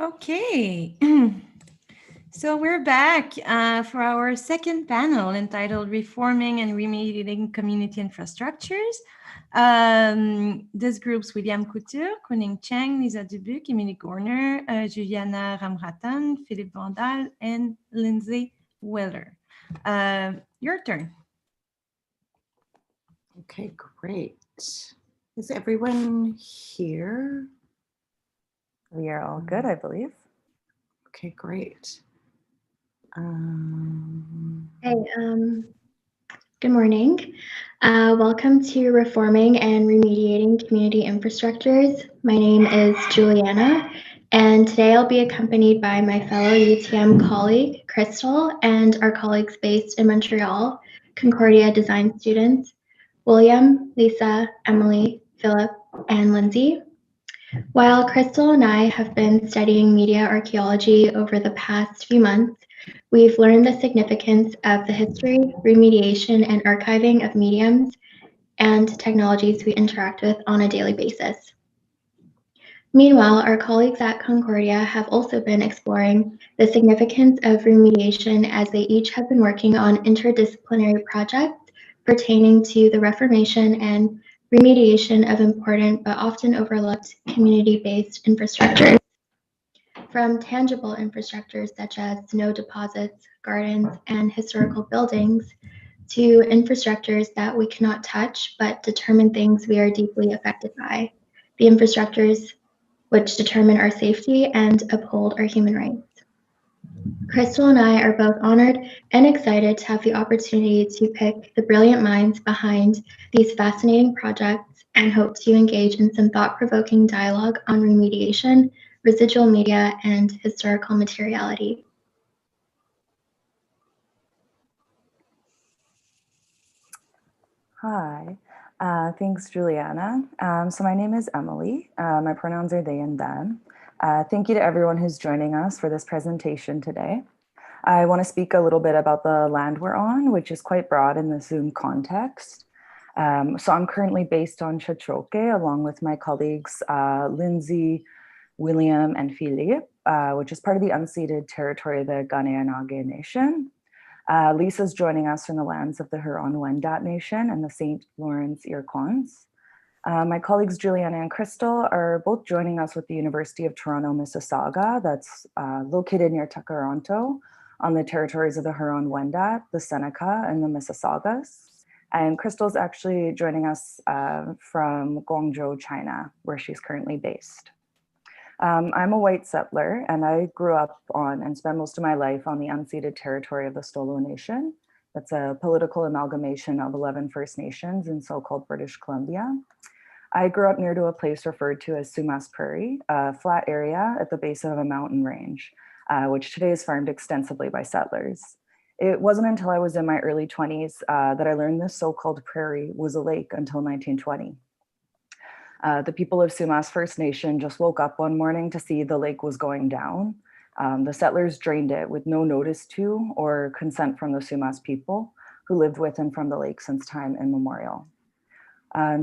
Okay, so we're back for our second panel entitled Reforming and Remediating Community Infrastructures. This group's William Couture, Kuning Cheng, Lisa Dubuc, Emily Gorner, Juliana Ramratan, Philippe Vandal, and Lindsay Weller. Your turn. Okay, great. Is everyone here? We are all good, I believe. Okay, great. Hey, good morning. Welcome to Reforming and Remediating Community Infrastructures. My name is Juliana, and today I'll be accompanied by my fellow UTM colleague, Crystal, and our colleagues based in Montreal, Concordia design students, William, Lisa, Emily, Philip, and Lindsay. While Crystal and I have been studying media archaeology over the past few months, we've learned the significance of the history, remediation, and archiving of mediums and technologies we interact with on a daily basis. Meanwhile, our colleagues at Concordia have also been exploring the significance of remediation as they each have been working on interdisciplinary projects pertaining to the reformation and remediation of important but often overlooked community-based infrastructures. From tangible infrastructures such as snow deposits, gardens, and historical buildings, to infrastructures that we cannot touch but determine things we are deeply affected by, the infrastructures which determine our safety and uphold our human rights. Crystal and I are both honored and excited to have the opportunity to pick the brilliant minds behind these fascinating projects and hope to engage in some thought-provoking dialogue on remediation, residual media, and historical materiality. Hi, thanks, Juliana. So my name is Emily. My pronouns are they and them. Thank you to everyone who's joining us for this presentation today. I want to speak a little bit about the land we're on, which is quite broad in the Zoom context. So I'm currently based on Chachoke, along with my colleagues Lindsay, William, and Philippe, which is part of the unceded territory of the Kaneohelange Nation. Lisa's joining us from the lands of the Huron-Wendat Nation and the St. Lawrence Iroquois. My colleagues Juliana and Crystal are both joining us with the University of Toronto, Mississauga, that's located near Takaranto on the territories of the Huron-Wendat, the Seneca, and the Mississaugas. And Crystal's actually joining us from Guangzhou, China, where she's currently based. I'm a white settler, and I grew up on and spent most of my life on the unceded territory of the Stolo Nation. That's a political amalgamation of 11 First Nations in so-called British Columbia. I grew up near to a place referred to as Sumas Prairie, a flat area at the base of a mountain range, which today is farmed extensively by settlers. It wasn't until I was in my early 20s that I learned this so-called prairie was a lake until 1920. The people of Sumas First Nation just woke up one morning to see the lake was going down. The settlers drained it with no notice to or consent from the Sumas people who lived with and from the lake since time immemorial.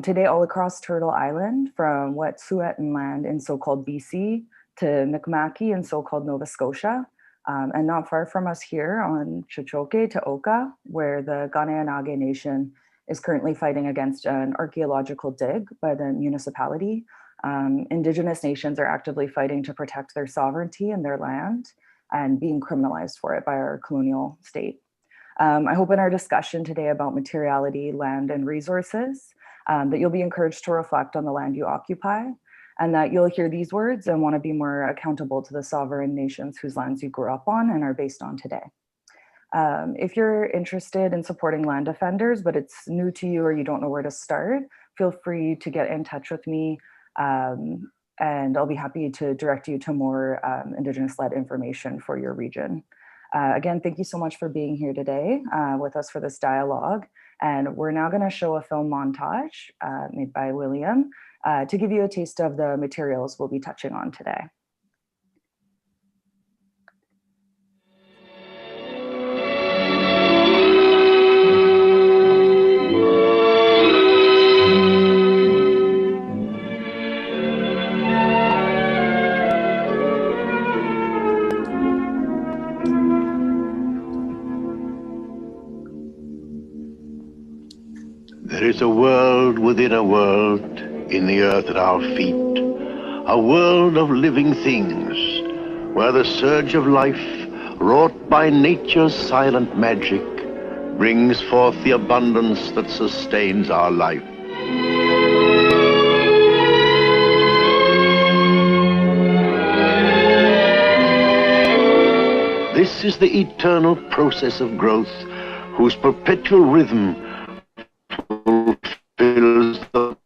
Today, all across Turtle Island, from Wet'suwet'en land in so-called BC to Mi'kma'ki in so-called Nova Scotia, and not far from us here on Chachoke to Oka, where the Kaneohelange Nation is currently fighting against an archaeological dig by the municipality. Indigenous nations are actively fighting to protect their sovereignty and their land and being criminalized for it by our colonial state. I hope in our discussion today about materiality, land, and resources, that you'll be encouraged to reflect on the land you occupy, and that you'll hear these words and want to be more accountable to the sovereign nations whose lands you grew up on and are based on today. If you're interested in supporting land defenders, but it's new to you or you don't know where to start, feel free to get in touch with me, and I'll be happy to direct you to more Indigenous-led information for your region. Again, thank you so much for being here today with us for this dialogue. And we're now going to show a film montage made by William to give you a taste of the materials we'll be touching on today. is a world within a world in the earth at our feet, a world of living things, where the surge of life, wrought by nature's silent magic, brings forth the abundance that sustains our life. This is the eternal process of growth, whose perpetual rhythm fulfills the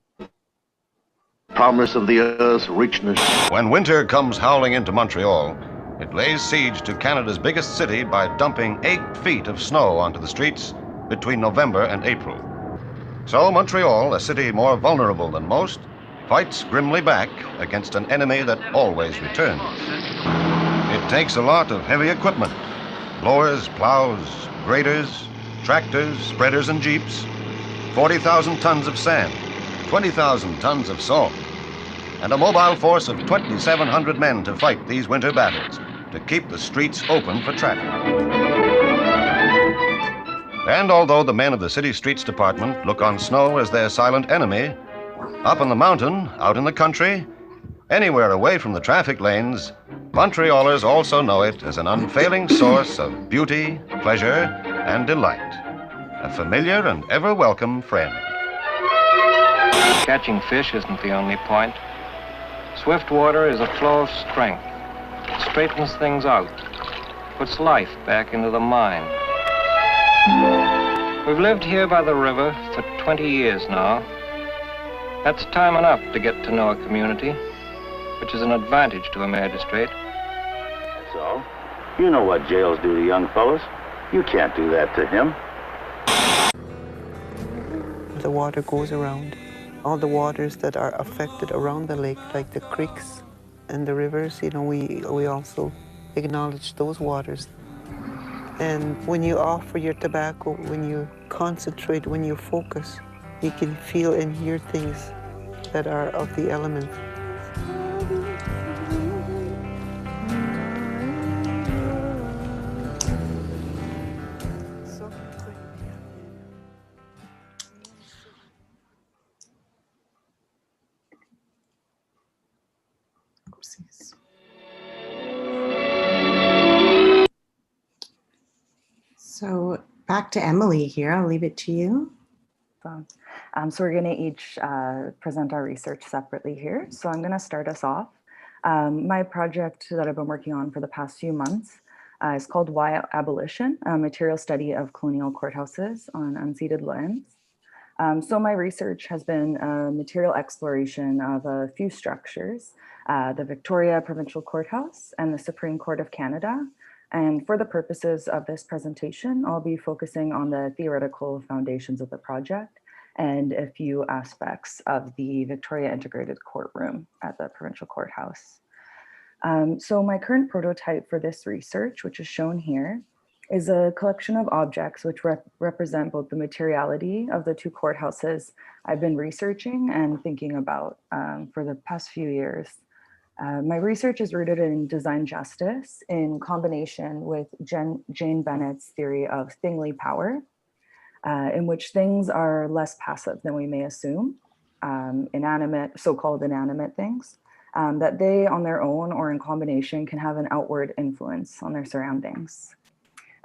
promise of the earth's richness. When winter comes howling into Montreal, it lays siege to Canada's biggest city by dumping 8 feet of snow onto the streets between November and April. So Montreal, a city more vulnerable than most, fights grimly back against an enemy that always returns. It takes a lot of heavy equipment: blowers, plows, graders, tractors, spreaders, and jeeps, 40,000 tons of sand, 20,000 tons of salt, and a mobile force of 2,700 men to fight these winter battles, to keep the streets open for traffic. And although the men of the city streets department look on snow as their silent enemy, up on the mountain, out in the country, anywhere away from the traffic lanes, Montrealers also know it as an unfailing source of beauty, pleasure, and delight. A familiar and ever-welcome friend. Catching fish isn't the only point. Swift water is a flow of strength. It straightens things out, puts life back into the mind. We've lived here by the river for 20 years now. That's time enough to get to know a community, which is an advantage to a magistrate. That's all. You know what jails do to young fellas. You can't do that to him. The water goes around. All the waters that are affected around the lake, like the creeks and the rivers, you know, we also acknowledge those waters. And when you offer your tobacco, when you concentrate, when you focus, you can feel and hear things that are of the element. So back to Emily here. I'll leave it to you. So we're going to each present our research separately here. So I'm going to start us off. My project that I've been working on for the past few months is called Why Abolition, a material study of colonial courthouses on unceded lands. So my research has been a material exploration of a few structures, the Victoria Provincial Courthouse and the Supreme Court of Canada. And for the purposes of this presentation, I'll be focusing on the theoretical foundations of the project and a few aspects of the Victoria Integrated Courtroom at the Provincial Courthouse. So my current prototype for this research, which is shown here, is a collection of objects which represent both the materiality of the two courthouses I've been researching and thinking about for the past few years. My research is rooted in design justice in combination with Jane Bennett's theory of thingly power, in which things are less passive than we may assume, so-called inanimate things, that they on their own or in combination can have an outward influence on their surroundings.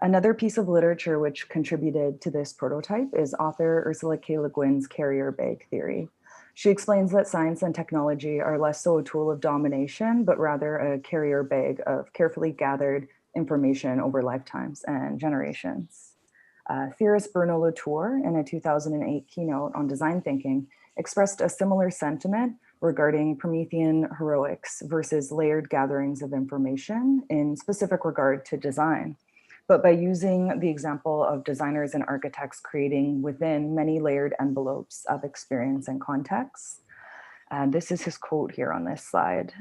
Another piece of literature which contributed to this prototype is author Ursula K. Le Guin's carrier bag theory. She explains that science and technology are less so a tool of domination, but rather a carrier bag of carefully gathered information over lifetimes and generations. Theorist Bruno Latour, in a 2008 keynote on design thinking, expressed a similar sentiment regarding Promethean heroics versus layered gatherings of information in specific regard to design. But by using the example of designers and architects creating within many layered envelopes of experience and context. This is his quote here on this slide.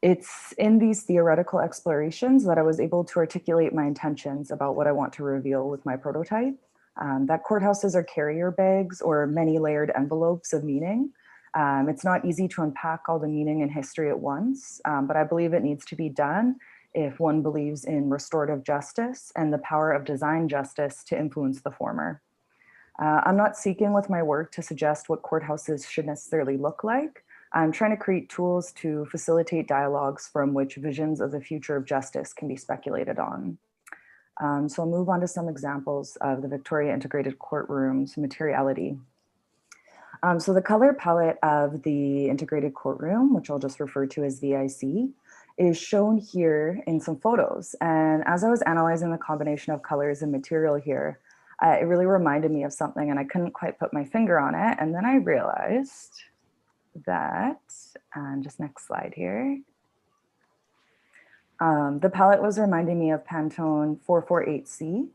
It's in these theoretical explorations that I was able to articulate my intentions about what I want to reveal with my prototype, that courthouses are carrier bags or many layered envelopes of meaning. It's not easy to unpack all the meaning and history at once, but I believe it needs to be done if one believes in restorative justice and the power of design justice to influence the former. I'm not seeking with my work to suggest what courthouses should necessarily look like. I'm trying to create tools to facilitate dialogues from which visions of the future of justice can be speculated on. So I'll move on to some examples of the Victoria Integrated Courtroom's materiality. So the color palette of the integrated courtroom, which I'll just refer to as VIC, is shown here in some photos. And as I was analyzing the combination of colors and material here, it really reminded me of something and I couldn't quite put my finger on it. And then I realized that, just next slide here, the palette was reminding me of Pantone 448C,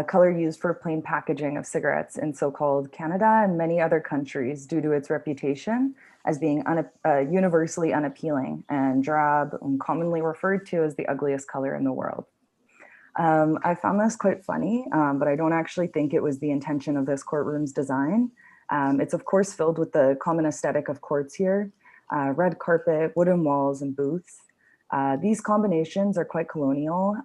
color used for plain packaging of cigarettes in so-called Canada and many other countries due to its reputation as being universally unappealing and drab and commonly referred to as the ugliest color in the world. I found this quite funny, but I don't actually think it was the intention of this courtroom's design. It's of course filled with the common aesthetic of courts here, red carpet, wooden walls, and booths. These combinations are quite colonial.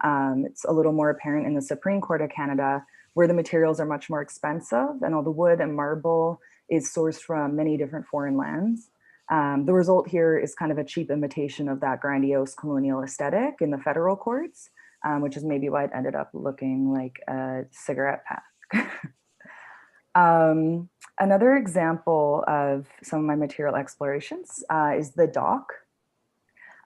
It's a little more apparent in the Supreme Court of Canada, where the materials are much more expensive and all the wood and marble is sourced from many different foreign lands. The result here is kind of a cheap imitation of that grandiose colonial aesthetic in the federal courts, which is maybe why it ended up looking like a cigarette pack. Another example of some of my material explorations is the dock.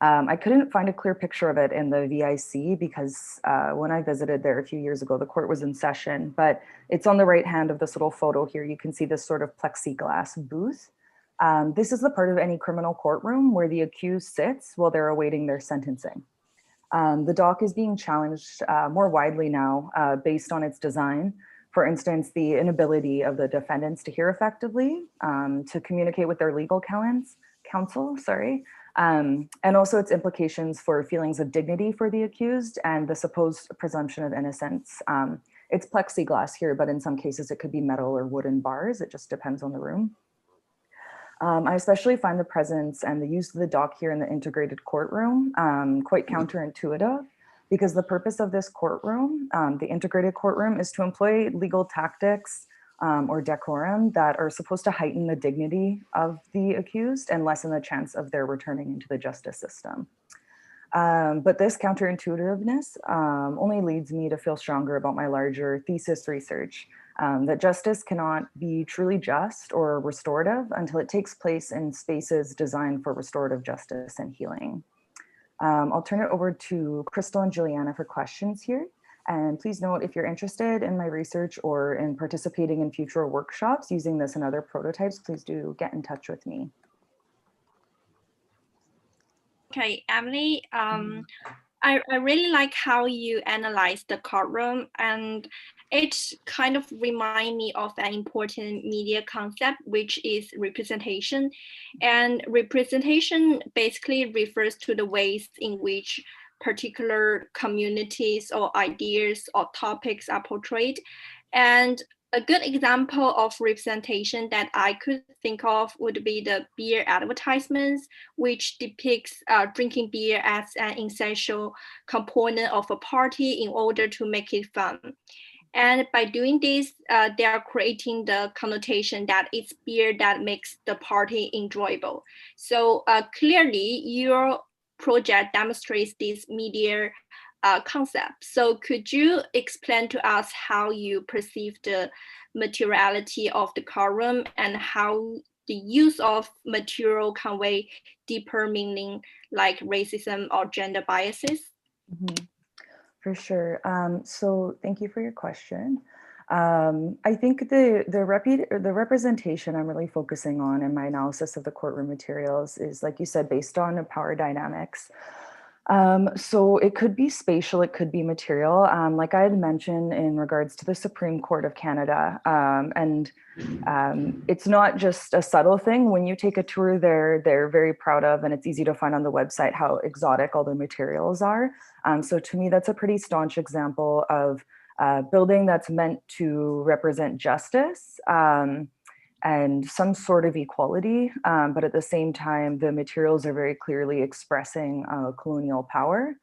I couldn't find a clear picture of it in the VIC because when I visited there a few years ago, the court was in session, but it's on the right hand of this little photo here. You can see this sort of plexiglass booth. This is the part of any criminal courtroom where the accused sits while they're awaiting their sentencing. The dock is being challenged more widely now based on its design. For instance, the inability of the defendants to hear effectively, to communicate with their legal counsel, and also its implications for feelings of dignity for the accused and the supposed presumption of innocence. It's plexiglass here, but in some cases it could be metal or wooden bars. It just depends on the room. I especially find the presence and the use of the dock here in the integrated courtroom quite counterintuitive, because the purpose of this courtroom, the integrated courtroom, is to employ legal tactics or decorum that are supposed to heighten the dignity of the accused and lessen the chance of their returning into the justice system. But this counterintuitiveness only leads me to feel stronger about my larger thesis research, that justice cannot be truly just or restorative until it takes place in spaces designed for restorative justice and healing. I'll turn it over to Crystal and Juliana for questions here. And please note, if you're interested in my research or in participating in future workshops using this and other prototypes, please do get in touch with me. Okay, Emily, I really like how you analyze the courtroom, and it kind of reminds me of an important media concept, which is representation. And representation basically refers to the ways in which particular communities or ideas or topics are portrayed. And a good example of representation that I could think of would be the beer advertisements, which depicts drinking beer as an essential component of a party in order to make it fun. And by doing this, they are creating the connotation that it's beer that makes the party enjoyable. So clearly, your project demonstrates this media concept. So could you explain to us how you perceive the materiality of the courtroom and how the use of material convey deeper meaning like racism or gender biases? Mm-hmm. For sure. So thank you for your question. I think the representation I'm really focusing on in my analysis of the courtroom materials is, like you said, based on power dynamics. So it could be spatial, it could be material, like I had mentioned in regards to the Supreme Court of Canada. It's not just a subtle thing. When you take a tour there, they're very proud of, and it's easy to find on the website how exotic all the materials are. So to me, that's a pretty staunch example of building that's meant to represent justice and some sort of equality, but at the same time, the materials are very clearly expressing colonial power.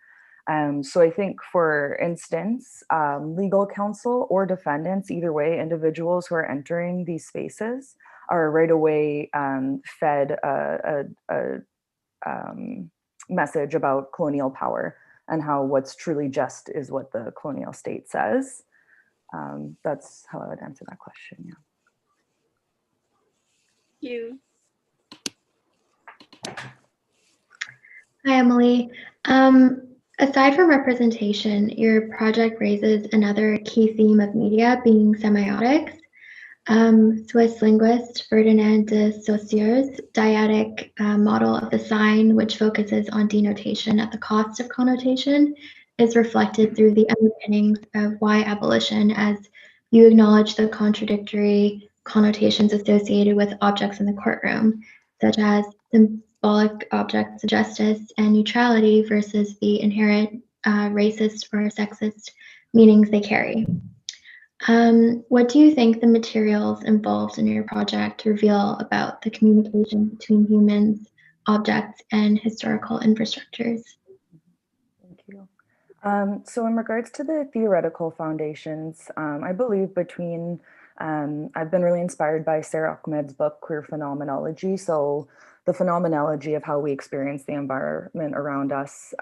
So I think, for instance, legal counsel or defendants, either way, individuals who are entering these spaces are right away fed a message about colonial power and how what's truly just is what the colonial state says. That's how I would answer that question. Yeah. You. Hi, Emily. Aside from representation, your project raises another key theme of media, being semiotics. Swiss linguist Ferdinand de Saussure's dyadic model of the sign, which focuses on denotation at the cost of connotation, is reflected through the underpinnings of why abolition, as you acknowledge the contradictory connotations associated with objects in the courtroom, such as symbolic objects of justice and neutrality versus the inherent racist or sexist meanings they carry. What do you think the materials involved in your project reveal about the communication between humans, objects, and historical infrastructures? Thank you. So in regards to the theoretical foundations, I believe I've been really inspired by Sarah Ahmed's book, Queer Phenomenology. So the phenomenology of how we experience the environment around us,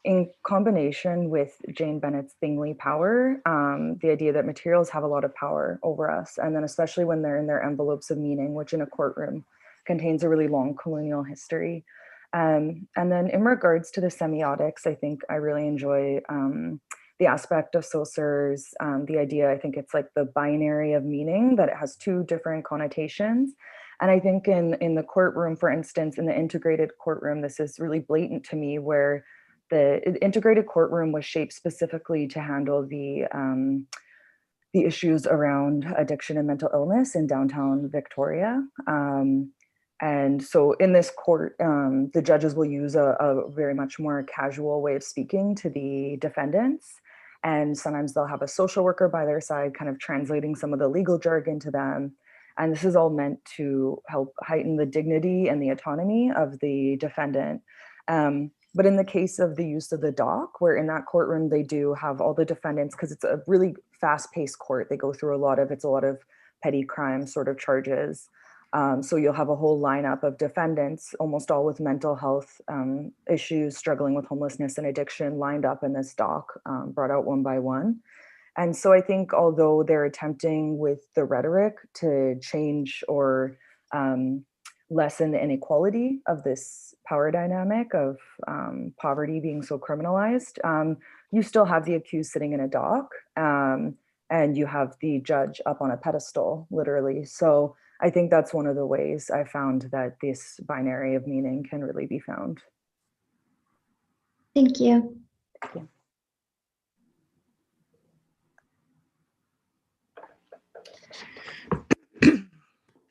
in combination with Jane Bennett's Thingly power, the idea that materials have a lot of power over us, and then especially when they're in their envelopes of meaning, which in a courtroom contains a really long colonial history. And then in regards to the semiotics, I think I really enjoy the aspect of Saussure's, the idea, I think it's like the binary of meaning, that it has two different connotations. And I think in the courtroom, for instance, in the integrated courtroom, this is really blatant to me, where the integrated courtroom was shaped specifically to handle the issues around addiction and mental illness in downtown Victoria. And so in this court, the judges will use a very much more casual way of speaking to the defendants. And sometimes they'll have a social worker by their side, kind of translating some of the legal jargon to them. And this is all meant to help heighten the dignity and the autonomy of the defendant. But in the case of the use of the dock, where in that courtroom, they do have all the defendants, because it's a really fast-paced court. They go through a lot of petty crime sort of charges. So you'll have a whole lineup of defendants, almost all with mental health issues, struggling with homelessness and addiction, lined up in this dock, brought out one by one. And so I think, although they're attempting with the rhetoric to change or lessen the inequality of this power dynamic of poverty being so criminalized, you still have the accused sitting in a dock, and you have the judge up on a pedestal, literally. So I think that's one of the ways I found that this binary of meaning can really be found. Thank you. Thank you.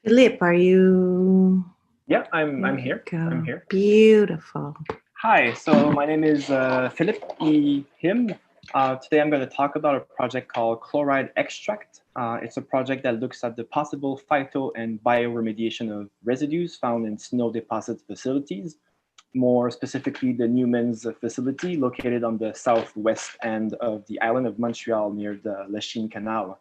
Philip, are you? Yeah, I'm here. I'm here. Beautiful. Hi, so my name is Philip E. Him. Today I'm going to talk about a project called Chloride Extract. It's a project that looks at the possible phyto and bioremediation of residues found in snow deposit facilities, more specifically the Newman's facility located on the southwest end of the island of Montreal near the Lachine Canal.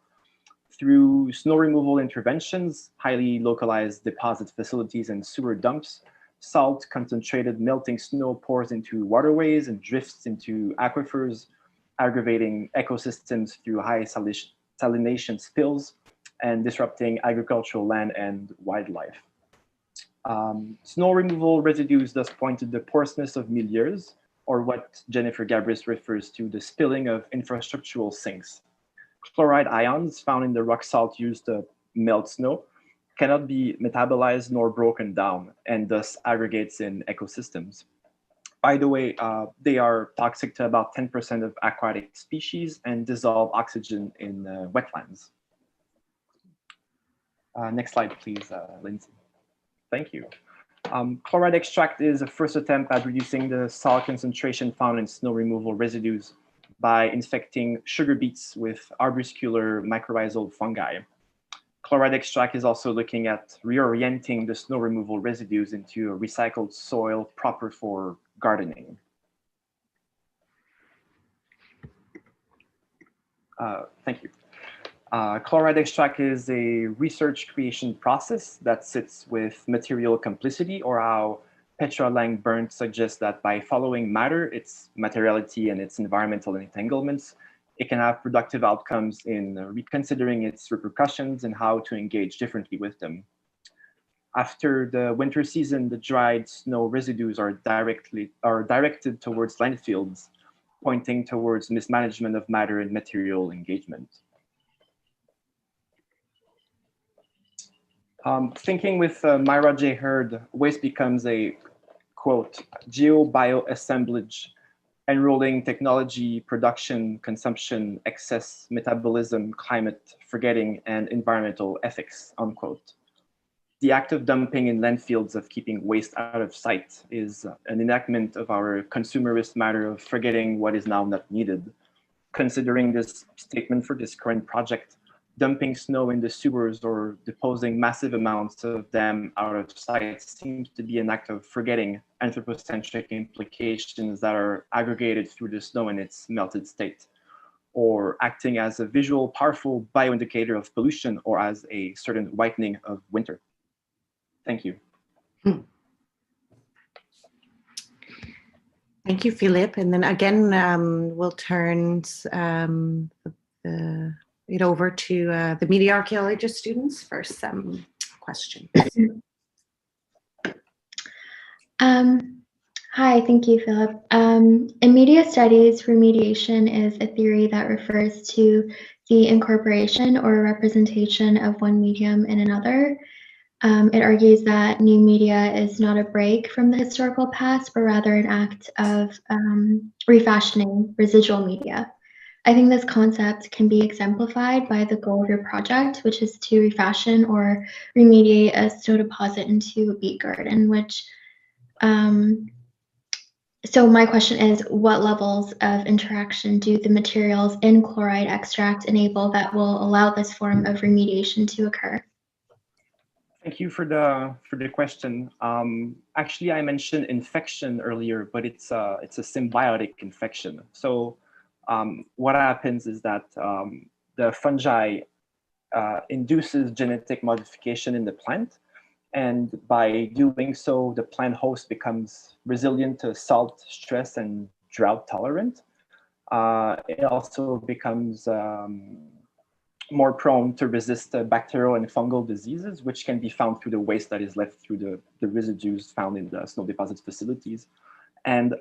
Through snow removal interventions, highly localized deposit facilities, and sewer dumps, salt concentrated melting snow pours into waterways and drifts into aquifers, aggravating ecosystems through high salination spills and disrupting agricultural land and wildlife. Snow removal residues thus point to the porousness of milieus, or what Jennifer Gabrus refers to the spilling of infrastructural sinks. Chloride ions found in the rock salt used to melt snow cannot be metabolized nor broken down, and thus aggregates in ecosystems. By the way, they are toxic to about 10% of aquatic species and dissolve oxygen in wetlands. Next slide, please, Lindsay. Thank you. Chloride extract is a first attempt at reducing the salt concentration found in snow removal residues by infecting sugar beets with arbuscular mycorrhizal fungi. Chloride extract is also looking at reorienting the snow removal residues into a recycled soil proper for gardening. Thank you. Chloride extract is a research creation process that sits with material complicity, or how Petra Lang-Berndt suggests that by following matter, its materiality and its environmental entanglements, it can have productive outcomes in reconsidering its repercussions and how to engage differently with them. After the winter season, the dried snow residues are directed towards landfills, pointing towards mismanagement of matter and material engagement. Thinking with Myra J. Hurd, waste becomes a, quote, geo-bio-assemblage enrolling technology, production, consumption, excess, metabolism, climate, forgetting, and environmental ethics, unquote. The act of dumping in landfills, of keeping waste out of sight, is an enactment of our consumerist matter of forgetting what is now not needed. Considering this statement for this current project, dumping snow in the sewers or deposing massive amounts of them out of sight seems to be an act of forgetting anthropocentric implications that are aggregated through the snow in its melted state, or acting as a visual, powerful bioindicator of pollution, or as a certain whitening of winter. Thank you. Thank you, Philippe. And then again, we'll turn it over to the media archaeologist students for some questions. Hi, thank you, Philip. In media studies, remediation is a theory that refers to the incorporation or representation of one medium in another. It argues that new media is not a break from the historical past, but rather an act of refashioning residual media. I think this concept can be exemplified by the goal of your project, which is to refashion or remediate a snow deposit into a beet garden, which, so my question is, what levels of interaction do the materials in chloride extract enable that will allow this form of remediation to occur? Thank you for the question. Actually, I mentioned infection earlier, but it's a symbiotic infection. So what happens is that the fungi induces genetic modification in the plant, and by doing so, the plant host becomes resilient to salt, stress, and drought tolerant. It also becomes more prone to resist bacterial and fungal diseases, which can be found through the waste that is left through the residues found in the snow deposits facilities. And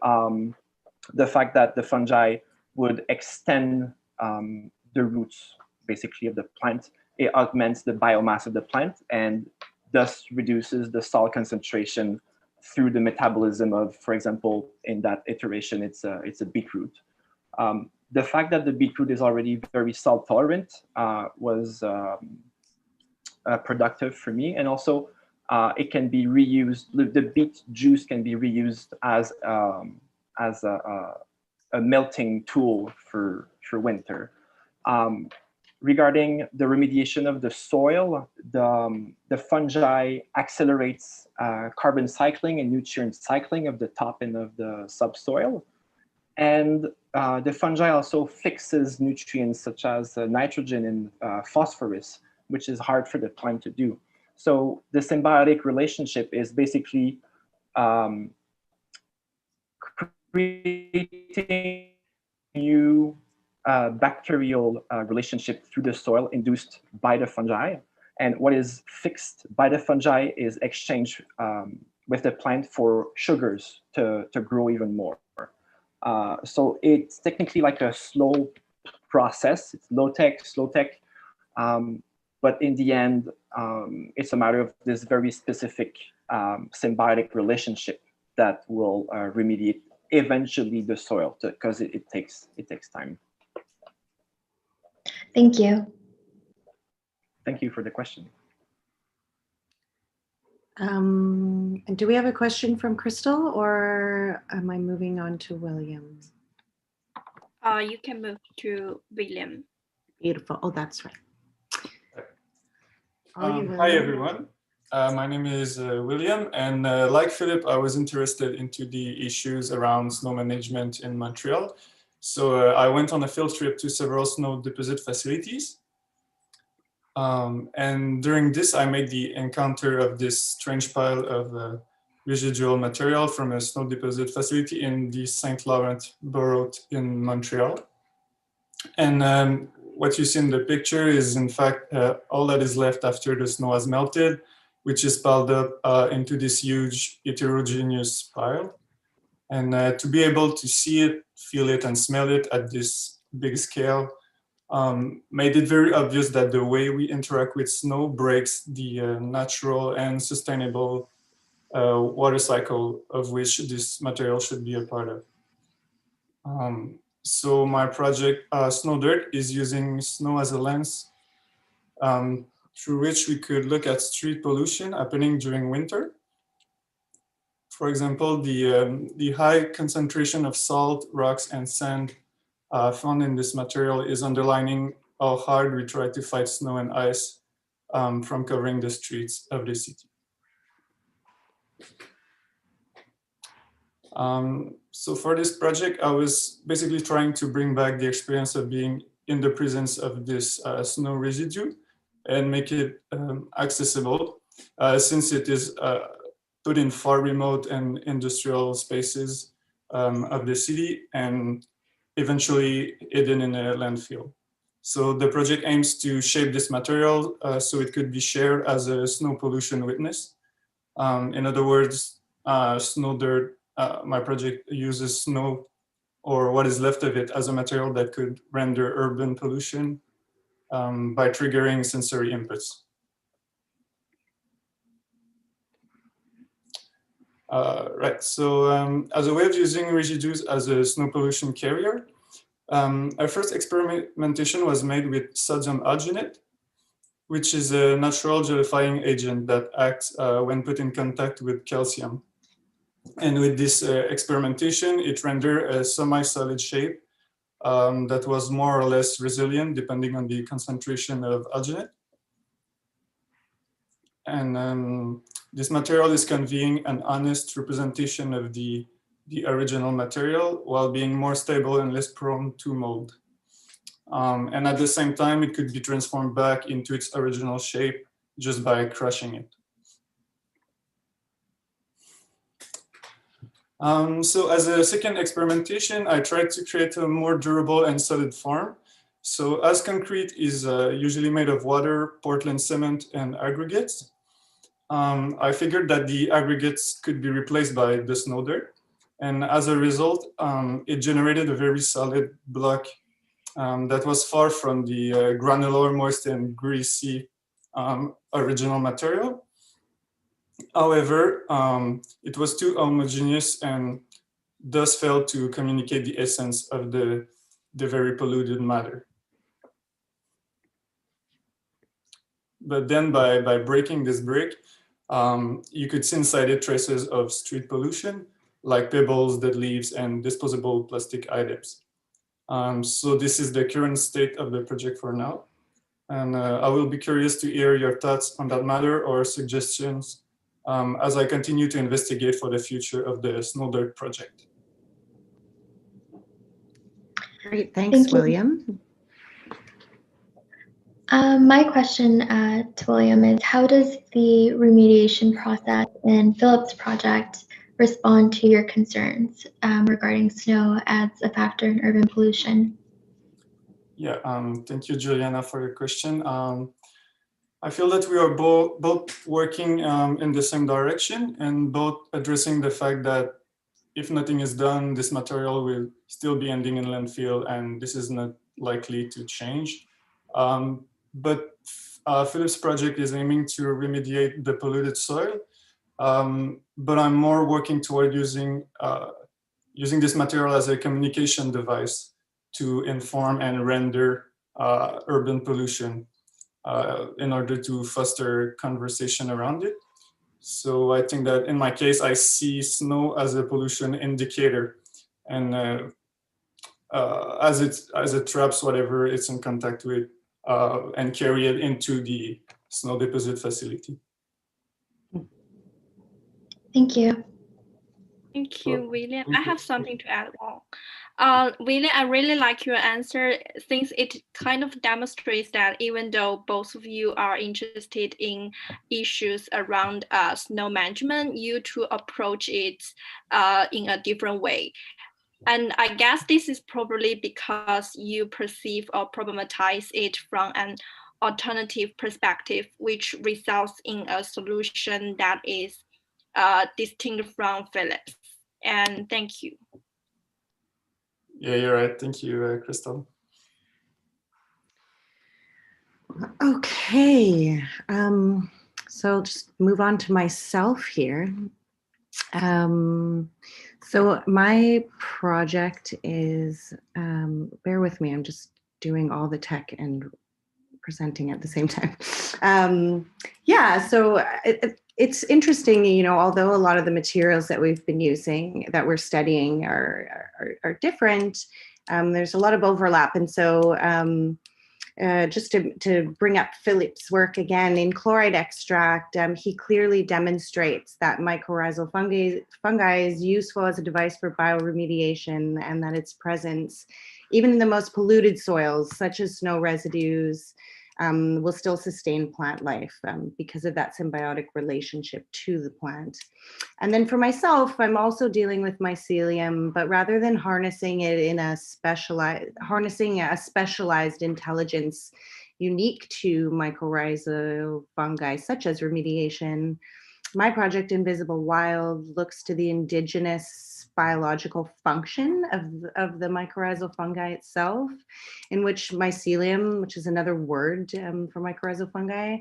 the fact that the fungi would extend the roots, basically, of the plant, it augments the biomass of the plant and thus reduces the salt concentration through the metabolism of, for example, in that iteration, it's a beetroot. The fact that the beetroot is already very salt tolerant was productive for me, and also it can be reused. The beet juice can be reused as a melting tool for winter. Regarding the remediation of the soil, the fungi accelerates carbon cycling and nutrient cycling of the top and of the subsoil. And the fungi also fixes nutrients such as nitrogen and phosphorus, which is hard for the plant to do. So the symbiotic relationship is basically creating new bacterial relationship through the soil induced by the fungi. And what is fixed by the fungi is exchanged with the plant for sugars to grow even more. So it's technically like a slow process. It's low tech, but in the end, it's a matter of this very specific symbiotic relationship that will remediate eventually the soil, because it takes time. Thank you. Thank you for the question. And do we have a question from Crystal, or am I moving on to William? You can move to William. Beautiful. Oh, that's right. Hi, everyone. My name is William, and like Philip, I was interested into the issues around snow management in Montreal. So I went on a field trip to several snow deposit facilities. And during this, I made the encounter of this strange pile of residual material from a snow deposit facility in the St. Laurent borough in Montreal. And what you see in the picture is, in fact, all that is left after the snow has melted, which is piled up into this huge heterogeneous pile. And to be able to see it, feel it, and smell it at this big scale made it very obvious that the way we interact with snow breaks the natural and sustainable water cycle of which this material should be a part of. So my project, Snow Dirt, is using snow as a lens through which we could look at street pollution happening during winter. For example, the high concentration of salt, rocks, and sand found in this material is underlining how hard we try to fight snow and ice from covering the streets of the city. So for this project, I was basically trying to bring back the experience of being in the presence of this snow residue and make it accessible, since it is put in far remote and industrial spaces of the city and eventually hidden in a landfill. So the project aims to shape this material so it could be shared as a snow pollution witness. In other words, Snow Dirt, my project uses snow or what is left of it as a material that could render urban pollution by triggering sensory inputs. Right, so as a way of using residues as a snow pollution carrier, our first experimentation was made with sodium alginate, which is a natural gelifying agent that acts when put in contact with calcium. And with this experimentation, it rendered a semi-solid shape that was more or less resilient depending on the concentration of alginate. And this material is conveying an honest representation of the original material while being more stable and less prone to mold. And at the same time, it could be transformed back into its original shape just by crushing it. So as a second experimentation, I tried to create a more durable and solid form. So as concrete is usually made of water, Portland cement, and aggregates, I figured that the aggregates could be replaced by the snow dirt. And as a result, it generated a very solid block that was far from the granular, moist, and greasy original material. However, it was too homogeneous and thus failed to communicate the essence of the very polluted matter. But then by breaking this brick, you could see inside it traces of street pollution, like pebbles, dead leaves, and disposable plastic items. So this is the current state of the project for now. And I will be curious to hear your thoughts on that matter or suggestions as I continue to investigate for the future of the Snow Dirt project. Great, thanks, William. My question to William is, how does the remediation process in Philip's project respond to your concerns regarding snow as a factor in urban pollution? Yeah, thank you, Juliana, for your question. I feel that we are both working in the same direction and both addressing the fact that if nothing is done, this material will still be ending in landfill, and this is not likely to change. But Philip's project is aiming to remediate the polluted soil, but I'm more working toward using this material as a communication device to inform and render urban pollution in order to foster conversation around it. So I think that in my case, I see snow as a pollution indicator, and as it traps whatever it's in contact with and carry it into the snow deposit facility. Thank you. Thank you, William. I have something to add on. Really, I really like your answer, since it kind of demonstrates that even though both of you are interested in issues around snow management, you two approach it in a different way. And I guess this is probably because you perceive or problematize it from an alternative perspective, which results in a solution that is distinct from Philip's. And thank you. Yeah, you're right. Thank you, Crystal. Okay, so just move on to myself here. So my project is, bear with me, I'm just doing all the tech and presenting at the same time. Yeah, so it's interesting, you know, although a lot of the materials that we've been using, that we're studying are different, there's a lot of overlap. And so just to bring up Philip's work again, in Chloride Extract, he clearly demonstrates that mycorrhizal fungi is useful as a device for bioremediation, and that its presence, even in the most polluted soils, such as snow residues, will still sustain plant life because of that symbiotic relationship to the plant. And then for myself, I'm also dealing with mycelium, but rather than harnessing it in a specialized intelligence unique to mycorrhizal fungi, such as remediation, my project Invisible Wild looks to the indigenous biological function of the mycorrhizal fungi itself, in which mycelium, which is another word for mycorrhizal fungi,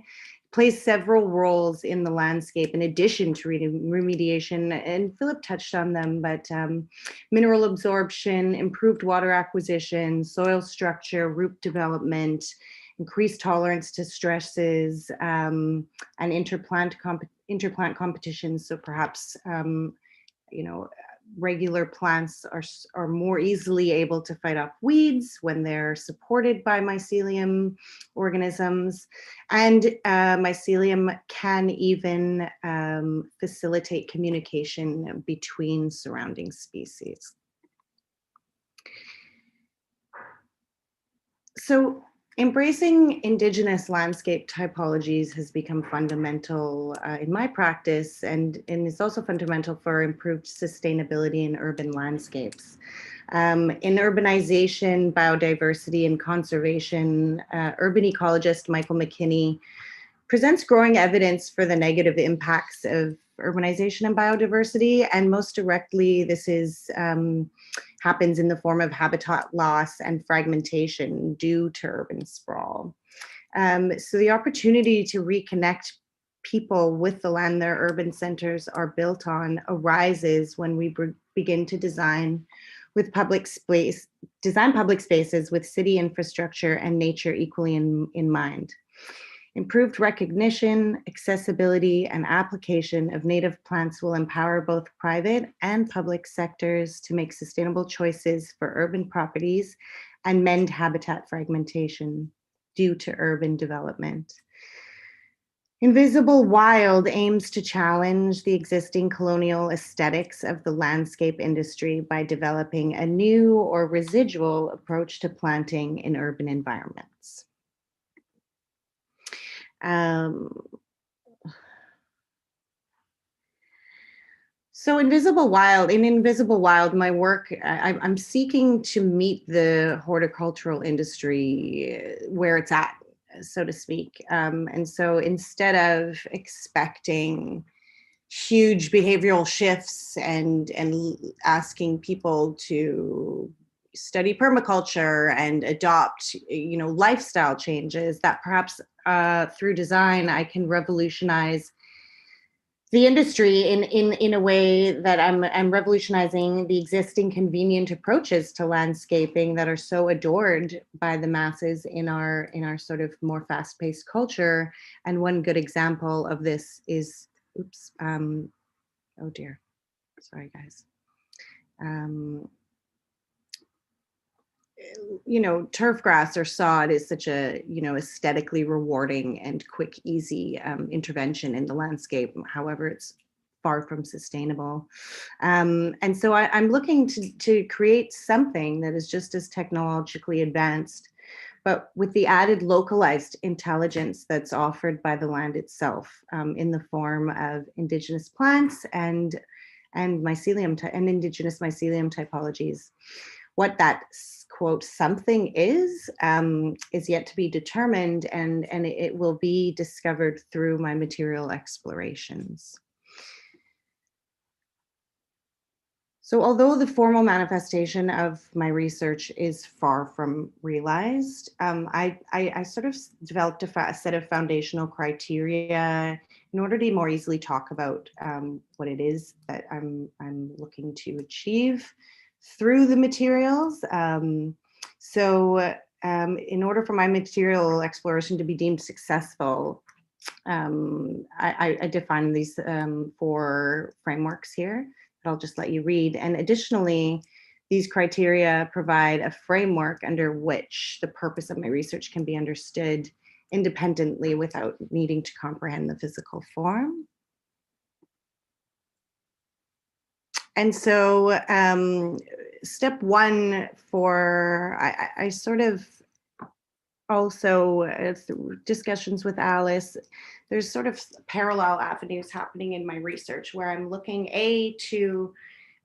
plays several roles in the landscape in addition to remediation. And Philip touched on them, but mineral absorption, improved water acquisition, soil structure, root development, increased tolerance to stresses, and interplant competitions. So perhaps, you know, regular plants are more easily able to fight off weeds when they're supported by mycelium organisms. And mycelium can even facilitate communication between surrounding species. So embracing indigenous landscape typologies has become fundamental in my practice, and it's also fundamental for improved sustainability in urban landscapes. In urbanization, biodiversity, and conservation, urban ecologist Michael McKinney presents growing evidence for the negative impacts of urbanization and biodiversity, and most directly, this is happens in the form of habitat loss and fragmentation due to urban sprawl. So the opportunity to reconnect people with the land their urban centers are built on arises when we begin to design public spaces with city infrastructure and nature equally in mind. Improved recognition, accessibility, and application of native plants will empower both private and public sectors to make sustainable choices for urban properties and mend habitat fragmentation due to urban development. Invisible Wild aims to challenge the existing colonial aesthetics of the landscape industry by developing a new or residual approach to planting in urban environments. So in Invisible Wild, my work, I'm seeking to meet the horticultural industry where it's at, so to speak. And so instead of expecting huge behavioral shifts and asking people to study permaculture and adopt, you know, lifestyle changes, that perhaps through design I can revolutionize the industry in a way that I'm revolutionizing the existing convenient approaches to landscaping that are so adored by the masses in our sort of more fast-paced culture. And one good example of this is, oh dear, sorry guys. You know, turf grass or sod is such a, you know, aesthetically rewarding and quick, easy intervention in the landscape. However, it's far from sustainable. And so I'm looking to create something that is just as technologically advanced, but with the added localized intelligence that's offered by the land itself, in the form of indigenous plants and mycelium and indigenous mycelium typologies. What that quote something is yet to be determined, and it will be discovered through my material explorations. So although the formal manifestation of my research is far from realized, I sort of developed a set of foundational criteria in order to more easily talk about what it is that I'm looking to achieve through the materials. In order for my material exploration to be deemed successful, I define these 4 frameworks here. I'll just let you read. And additionally, these criteria provide a framework under which the purpose of my research can be understood independently without needing to comprehend the physical form. And so step 1 for, I sort of also, through discussions with Alice, there's sort of parallel avenues happening in my research where I'm looking to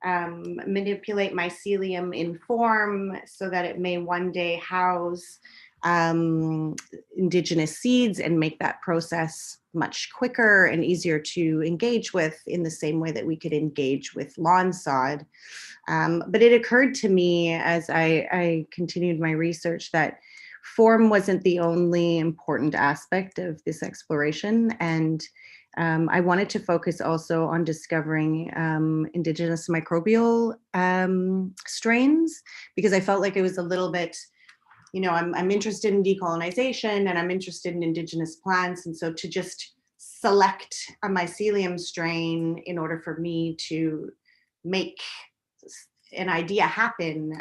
manipulate mycelium in form so that it may one day house indigenous seeds and make that process much quicker and easier to engage with, in the same way that we could engage with lawn sod. But it occurred to me as I continued my research that form wasn't the only important aspect of this exploration, and I wanted to focus also on discovering indigenous microbial strains, because I felt like it was a little bit, I'm interested in decolonization and I'm interested in indigenous plants, and so to just select a mycelium strain in order for me to make an idea happen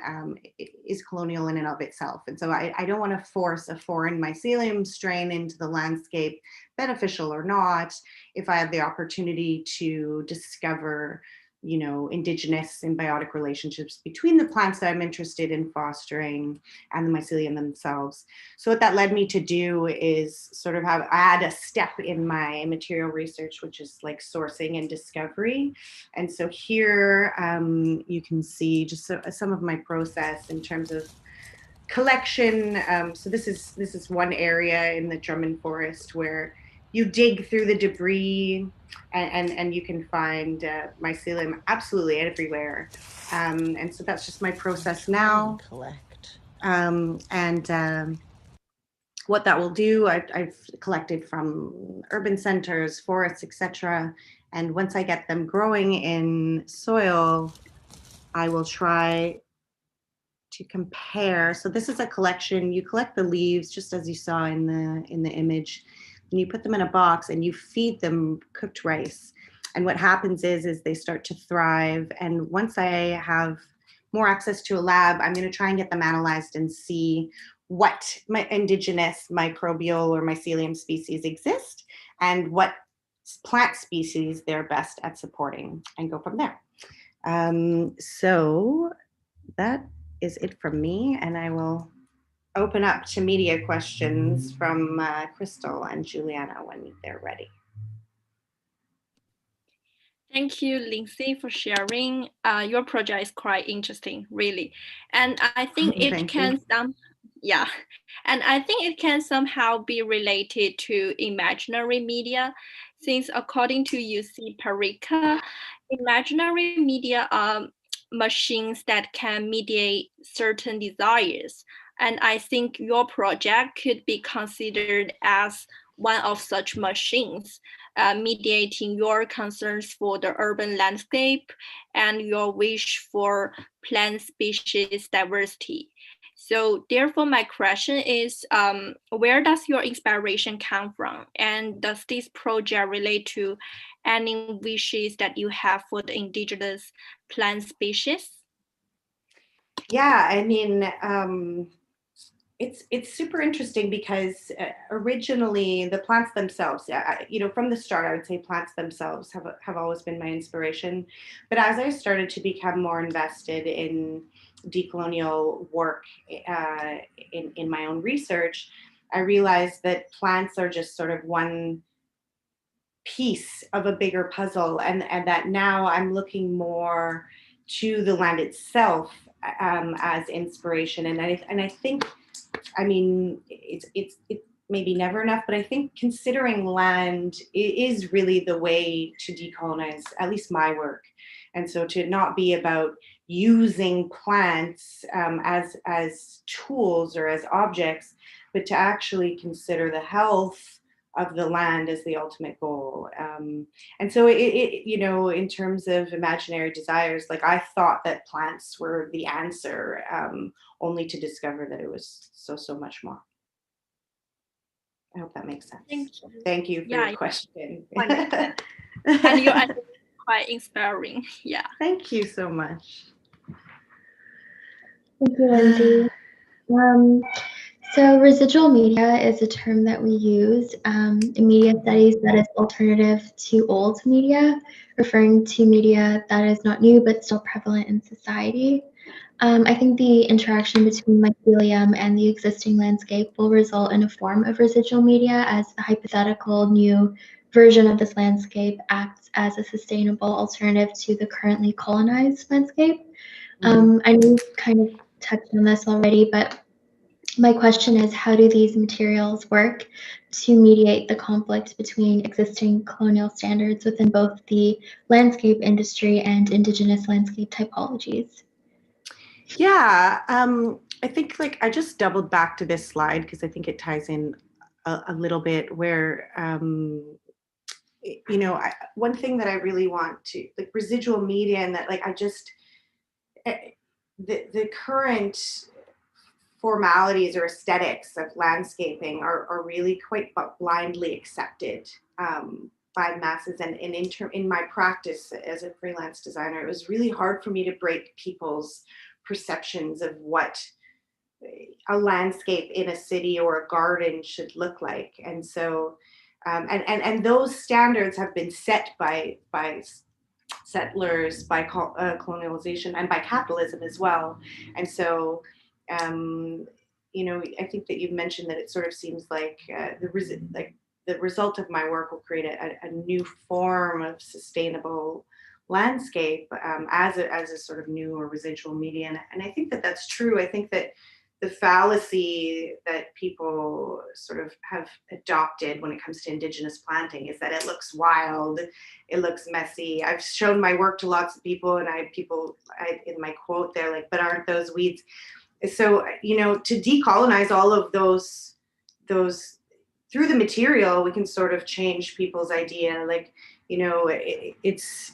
is colonial in and of itself. And so I don't want to force a foreign mycelium strain into the landscape, beneficial or not, if I have the opportunity to discover, indigenous symbiotic relationships between the plants that I'm interested in fostering and the mycelium themselves. So what that led me to do is sort of add a step in my material research, which is like sourcing and discovery. And so here you can see just some of my process in terms of collection. So this is one area in the Drummond Forest where you dig through the debris and you can find mycelium absolutely everywhere. And so that's just my process now. Collect. What that will do, I've collected from urban centers, forests, etc. And once I get them growing in soil, I will try to compare. So this is a collection. You collect the leaves just as you saw in the image, and you put them in a box and you feed them cooked rice. And what happens is they start to thrive. And once I have more access to a lab, I'm going to try and get them analyzed and see what my indigenous microbial or mycelium species exist and what plant species they're best at supporting, and go from there. So that is it from me, and I will open up to media questions from Crystal and Juliana when they're ready. Thank you, Lindsay, for sharing. Your project is quite interesting, really. And I think it can and I think it can somehow be related to imaginary media, since according to UC Paprika, imaginary media are machines that can mediate certain desires. And I think your project could be considered as one of such machines, mediating your concerns for the urban landscape and your wish for plant species diversity. So therefore, my question is, where does your inspiration come from? And does this project relate to any wishes that you have for the indigenous plant species? Yeah, I mean, it's super interesting because originally the plants themselves, from the start, I would say plants themselves have always been my inspiration. But as I started to become more invested in decolonial work in my own research, I realized that plants are just sort of one piece of a bigger puzzle, and that now I'm looking more to the land itself as inspiration. And I think, I mean, it's maybe never enough, but I think considering land is really the way to decolonize, at least my work. And so to not be about using plants as tools or as objects, but to actually consider the health of the land as the ultimate goal. And so in terms of imaginary desires, like I thought that plants were the answer, only to discover that it was so much more. I hope that makes sense. Thank you for your question. And your answer is quite inspiring. Yeah. Thank you so much. Thank you, Lindsay. So residual media is a term that we use in media studies that is alternative to old media, referring to media that is not new but still prevalent in society. I think the interaction between mycelium and the existing landscape will result in a form of residual media, as the hypothetical new version of this landscape acts as a sustainable alternative to the currently colonized landscape. I know you've kind of touched on this already, but my question is, how do these materials work to mediate the conflict between existing colonial standards within both the landscape industry and indigenous landscape typologies? Yeah, I think I just doubled back to this slide because I think it ties in a little bit where, one thing that I really want to, residual media, and that the current formalities or aesthetics of landscaping are really quite blindly accepted by masses. And in my practice as a freelance designer, it was really hard for me to break people's perceptions of what a landscape in a city or a garden should look like. And so, and those standards have been set by settlers, by colonialization, and by capitalism as well. And so, I think that you've mentioned that it sort of seems like the result of my work will create a new form of sustainable landscape as a sort of new or residual media. And I think that that's true. I think that the fallacy that people sort of have adopted when it comes to indigenous planting is that it looks wild, it looks messy. I've shown my work to lots of people, and in my quote they're like, but aren't those weeds? So, to decolonize all of those through the material, we can sort of change people's idea. It's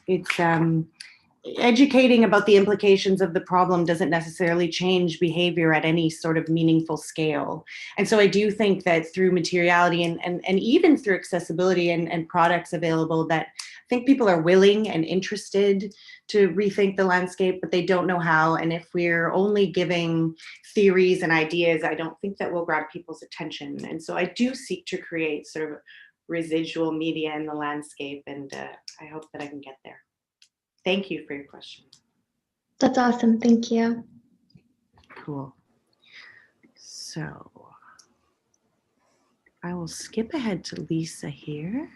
educating about the implications of the problem doesn't necessarily change behavior at any sort of meaningful scale. And so I do think that through materiality and even through accessibility and products available, that I think people are willing and interested to rethink the landscape, but they don't know how. And if we're only giving theories and ideas, I don't think that will grab people's attention. And so I do seek to create sort of residual media in the landscape, and I hope that I can get there. Thank you for your question. That's awesome. Thank you. Cool. So I will skip ahead to Lisa here.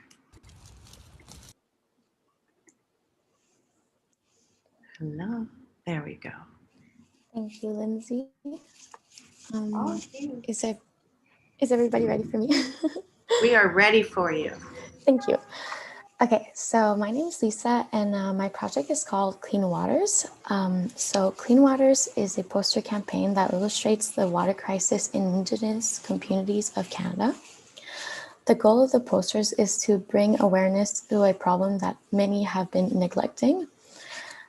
Hello. There we go. Thank you, Lindsay. Is everybody ready for me? We are ready for you. Thank you. Okay, so my name is Lisa, and my project is called Clean Waters. So Clean Waters is a poster campaign that illustrates the water crisis in Indigenous communities of Canada. The goal of the posters is to bring awareness to a problem that many have been neglecting.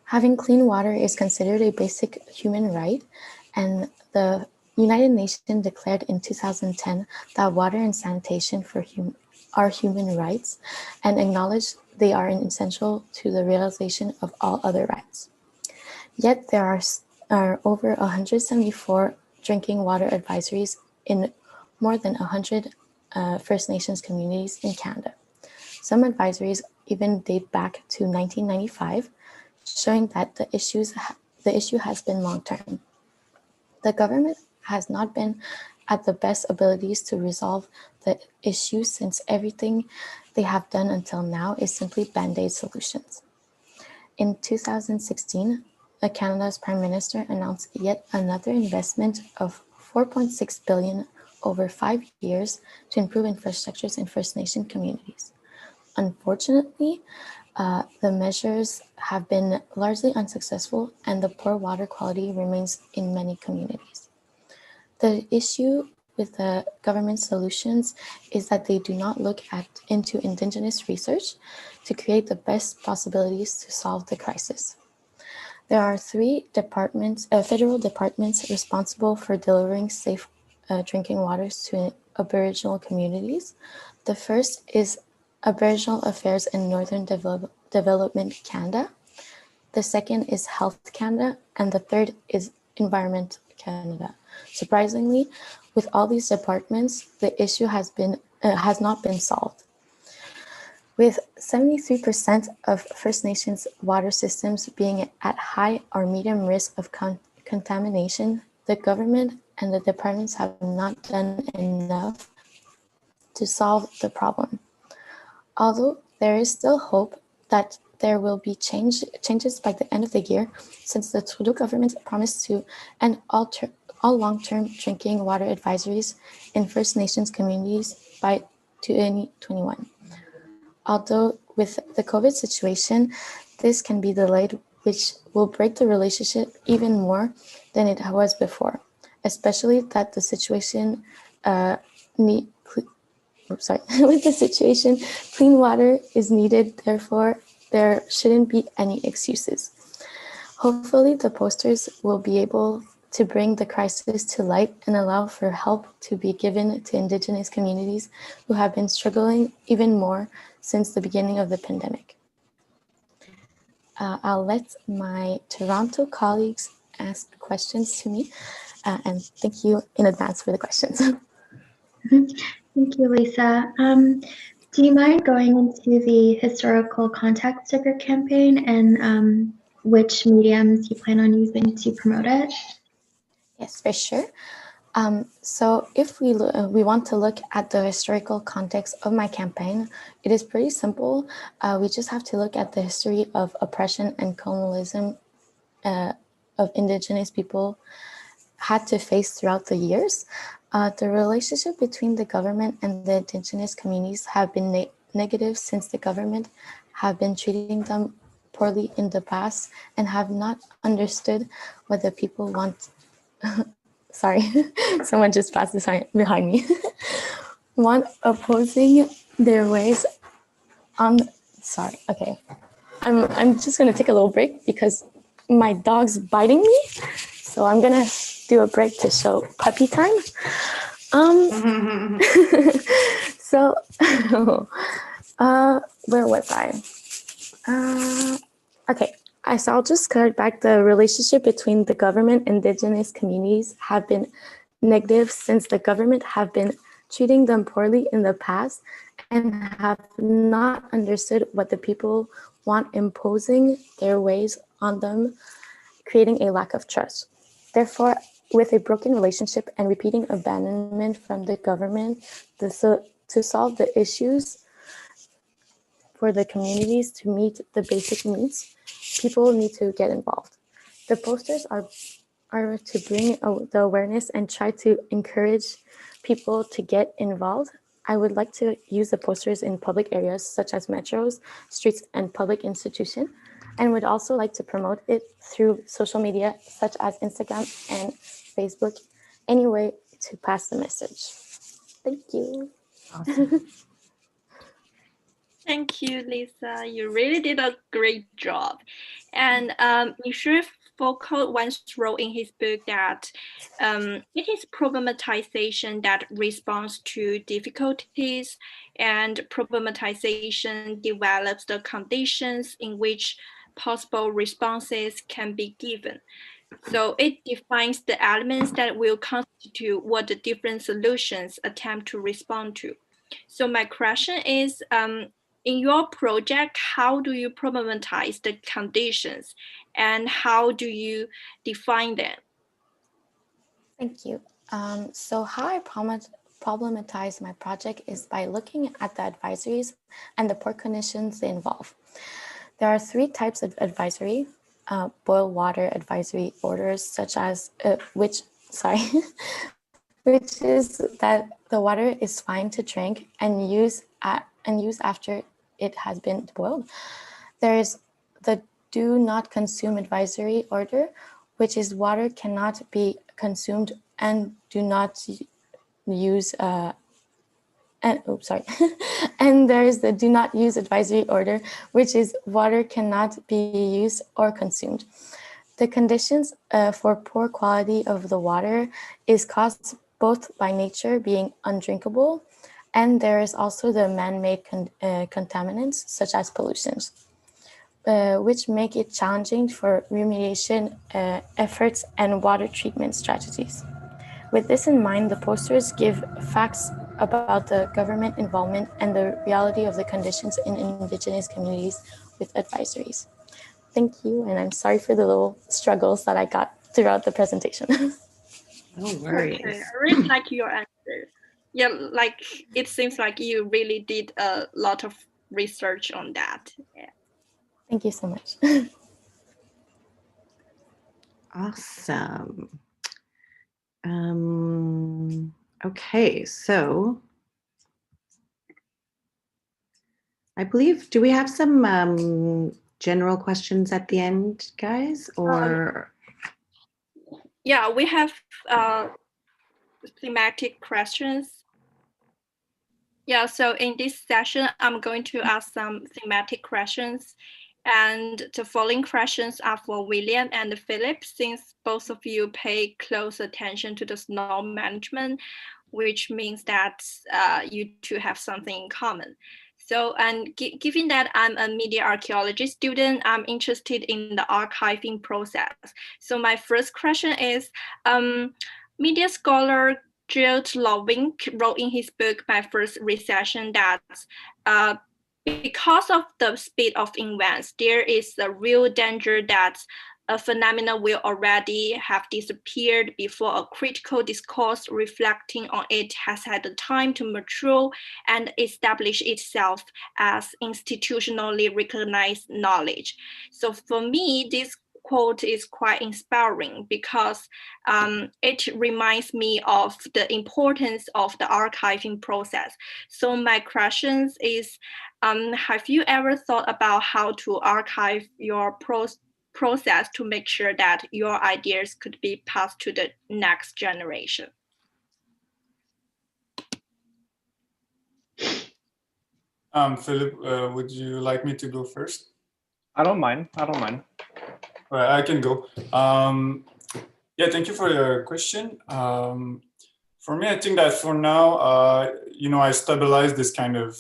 Having clean water is considered a basic human right, and the United Nations declared in 2010 that water and sanitation are human rights, and acknowledged they are essential to the realization of all other rights. Yet there are over 174 drinking water advisories in more than 100 First Nations communities in Canada. Some advisories even date back to 1995, showing that the issue has been long-term. The government has not been at the best abilities to resolve the issue, since everything they have done until now is simply band-aid solutions. In 2016, Canada's Prime Minister announced yet another investment of $4.6 billion over 5 years to improve infrastructures in First Nation communities. Unfortunately, the measures have been largely unsuccessful, and the poor water quality remains in many communities. The issue with the government solutions is that they do not look into Indigenous research to create the best possibilities to solve the crisis. There are 3 federal departments responsible for delivering safe drinking waters to Aboriginal communities. The first is Aboriginal Affairs and Northern Development Canada. The second is Health Canada, and the third is Environment Canada. Surprisingly, with all these departments, the issue has not been solved. With 73% of First Nations water systems being at high or medium risk of contamination, the government and the departments have not done enough to solve the problem. Although there is still hope that there will be changes by the end of the year, since the Trudeau government promised to end all long-term drinking water advisories in First Nations communities by 2021. Although with the COVID situation, this can be delayed, which will break the relationship even more than it was before, especially that the situation with the situation, clean water is needed, therefore there shouldn't be any excuses. Hopefully the posters will be able to bring the crisis to light and allow for help to be given to Indigenous communities who have been struggling even more since the beginning of the pandemic. I'll let my Toronto colleagues ask questions to me, and thank you in advance for the questions. Thank you, Lisa. Do you mind going into the historical context of your campaign and which mediums you plan on using to promote it? Yes, for sure. So if we want to look at the historical context of my campaign, it is pretty simple. We just have to look at the history of oppression and colonialism of Indigenous people had to face throughout the years. The relationship between the government and the Indigenous communities have been negative since the government have been treating them poorly in the past and have not understood what the people want. Sorry, someone just passed this behind me. Want opposing their ways on. Sorry, okay. I'm just gonna take a little break because my dog's biting me, so I'm gonna do a break to show puppy time. So, where was I? Okay. So I'll just cut back. The relationship between the government and Indigenous communities have been negative since the government have been treating them poorly in the past and have not understood what the people want, imposing their ways on them, creating a lack of trust. Therefore, with a broken relationship and repeating abandonment from the government, to solve the issues for the communities to meet the basic needs, people need to get involved. The posters are to bring the awareness and try to encourage people to get involved. I would like to use the posters in public areas such as metros, streets, and public institutions, and would also like to promote it through social media such as Instagram and Facebook, any way to pass the message. Thank you. Awesome. Thank you, Lisa. You really did a great job. And Michel Foucault once wrote in his book that it is problematization that responds to difficulties, and problematization develops the conditions in which possible responses can be given. So it defines the elements that will constitute what the different solutions attempt to respond to. So my question is, in your project, how do you problematize the conditions and how do you define them? Thank you. So how I problematize my project is by looking at the advisories and the poor conditions they involve. There are 3 types of advisory: boil water advisory orders, such as which is that the water is fine to drink and use after it has been boiled. There is the do not consume advisory order, which is water cannot be consumed and do not use and there is the do not use advisory order, which is water cannot be used or consumed. The conditions for poor quality of the water is caused both by nature being undrinkable, and there is also the man-made contaminants such as pollutions, which make it challenging for remediation efforts and water treatment strategies. With this in mind, the posters give facts about the government involvement and the reality of the conditions in Indigenous communities with advisories. Thank you, and I'm sorry for the little struggles that I got throughout the presentation. No worries. Okay, I really like your answer. Yeah, like it seems like you really did a lot of research on that. Yeah. Thank you so much. Awesome. Okay, so I believe, do we have some general questions at the end, guys? Or yeah, we have thematic questions. Yeah, so in this session, I'm going to ask some thematic questions. And the following questions are for William and Philip, since both of you pay close attention to the snow management, which means that you two have something in common. So, and given that I'm a media archaeology student, I'm interested in the archiving process. So my first question is, media scholar Gerald Lovink wrote in his book, My First Recession, that because of the speed of events, there is a real danger that a phenomenon will already have disappeared before a critical discourse reflecting on it has had the time to mature and establish itself as institutionally recognized knowledge. So for me, this quote is quite inspiring because it reminds me of the importance of the archiving process. So my question is, have you ever thought about how to archive your process to make sure that your ideas could be passed to the next generation? Philip, would you like me to go first? I don't mind. I don't mind. All right, I can go. Yeah, thank you for your question. For me, I think that for now, I stabilize this kind of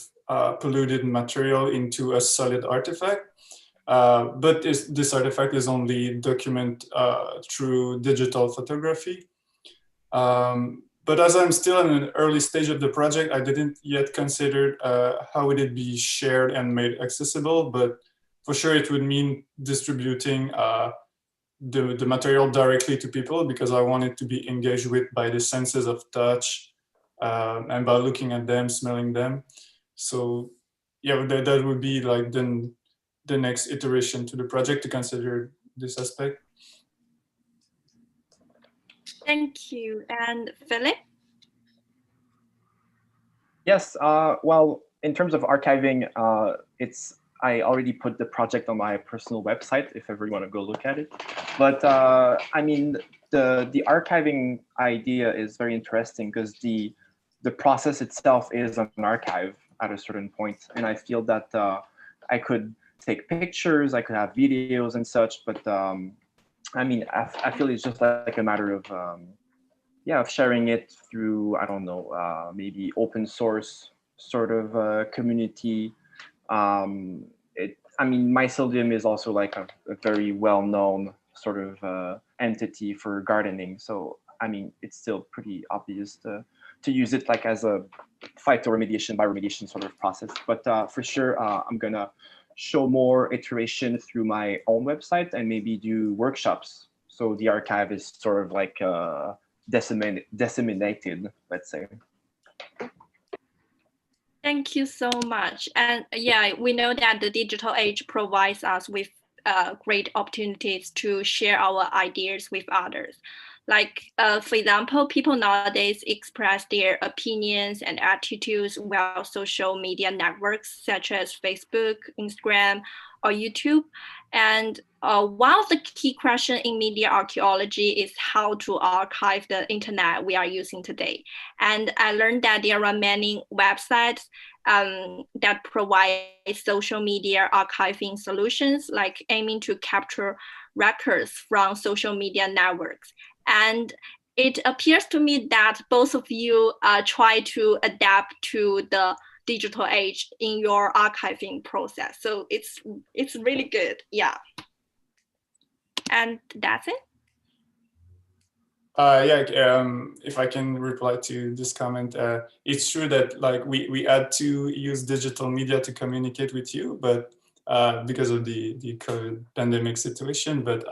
polluted material into a solid artifact. But this artifact is only documented through digital photography. But as I'm still in an early stage of the project, I didn't yet consider how would it be shared and made accessible, but for sure it would mean distributing the material directly to people, because I want it to be engaged with by the senses of touch and by looking at them, smelling them. So yeah, that would be like then the next iteration to the project to consider this aspect. Thank you. And Philip? Yes, well, in terms of archiving, I already put the project on my personal website if ever you want to go look at it. But I mean, the archiving idea is very interesting because the process itself is an archive at a certain point, and I feel that I could take pictures, I could have videos and such, but I mean, I feel it's just like a matter of of sharing it through, I don't know, maybe open source sort of community. I mean, mycelium is also like a very well-known sort of entity for gardening. So I mean, it's still pretty obvious to use it like as a phytoremediation, bioremediation sort of process. But for sure, I'm gonna show more iteration through my own website and maybe do workshops. So the archive is sort of like disseminated, let's say. Thank you so much. And yeah, we know that the digital age provides us with great opportunities to share our ideas with others. Like, for example, people nowadays express their opinions and attitudes via social media networks such as Facebook, Instagram, or YouTube. And one of the key questions in media archaeology is how to archive the internet we are using today. And I learned that there are many websites that provide social media archiving solutions, like aiming to capture records from social media networks. And it appears to me that both of you try to adapt to the digital age in your archiving process. So it's really good, yeah. And that's it. If I can reply to this comment, it's true that like we had to use digital media to communicate with you, but because of the COVID pandemic situation. But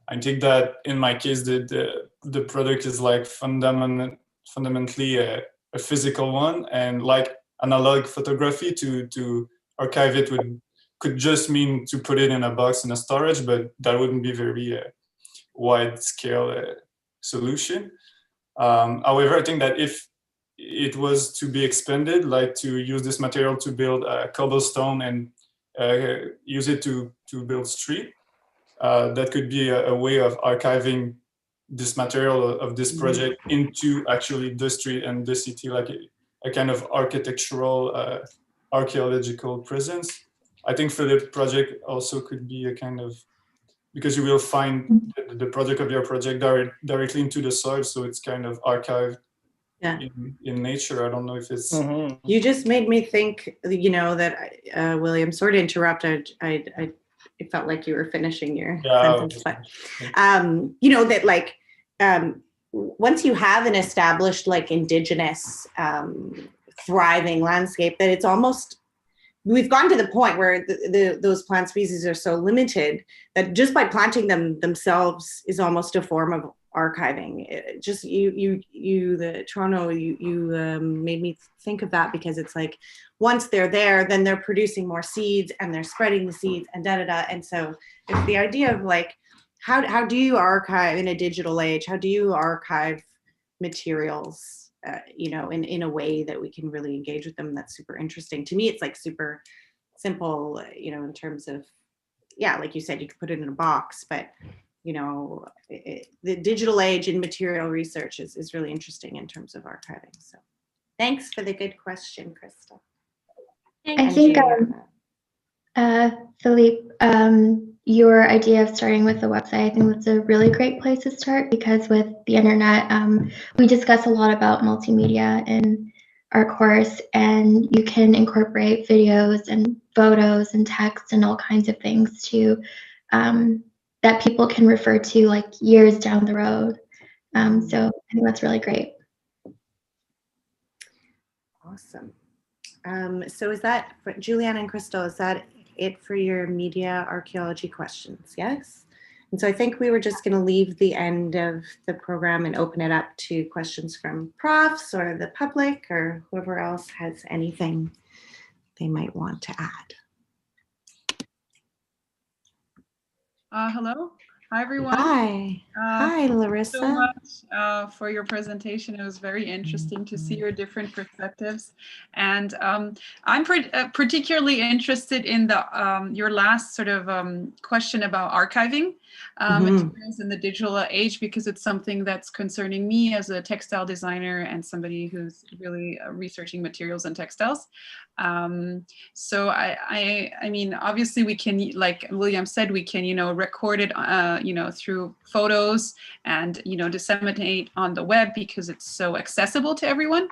I think that in my case, the product is like fundamentally a physical one, and like analog photography to archive it could just mean to put it in a box in a storage, but that wouldn't be very wide scale solution. However, I think that if it was to be expanded, like to use this material to build cobblestone and use it to build street, that could be a way of archiving this material of this project into actually the street and the city, like a kind of architectural, archaeological presence. I think for the project also could be a kind of, because you will find the product of your project directly into the soil, so it's kind of archived in nature. I don't know if it's... You just made me think, you know, that, William, sorry to interrupt, it felt like you were finishing your sentence, but, you know, that like, once you have an established like indigenous thriving landscape, that it's almost, we've gotten to the point where those plant species are so limited that just by planting them themselves is almost a form of archiving. Just the Toronto, you made me think of that, because it's like once they're there, then they're producing more seeds and they're spreading the seeds and and so it's the idea of like, how do you archive in a digital age? How do you archive materials? You know, in a way that we can really engage with them. That's super interesting. To me, it's like super simple, you know, in terms of, yeah, like you said, you could put it in a box, but, you know, the digital age in material research is really interesting in terms of archiving. So thanks for the good question, Krista. I think, Philippe, your idea of starting with the website, I think that's a really great place to start, because with the internet, we discuss a lot about multimedia in our course, and you can incorporate videos and photos and text and all kinds of things to that people can refer to like years down the road. So I think that's really great. Awesome. So is that, Juliana and Crystal, is that it for your media archaeology questions? Yes. And so I think we were just going to leave the end of the program and open it up to questions from profs or the public or whoever else has anything they might want to add. Hello. Hi, everyone. Hi. Hi, Larissa. Thank you so much for your presentation. It was very interesting to see your different perspectives. And I'm particularly interested in the your last sort of question about archiving materials in the digital age, because it's something that's concerning me as a textile designer and somebody who's really researching materials and textiles. So I mean, obviously we can, like William said, we can, you know, record it, you know, through photos and, you know, disseminate on the web because it's so accessible to everyone.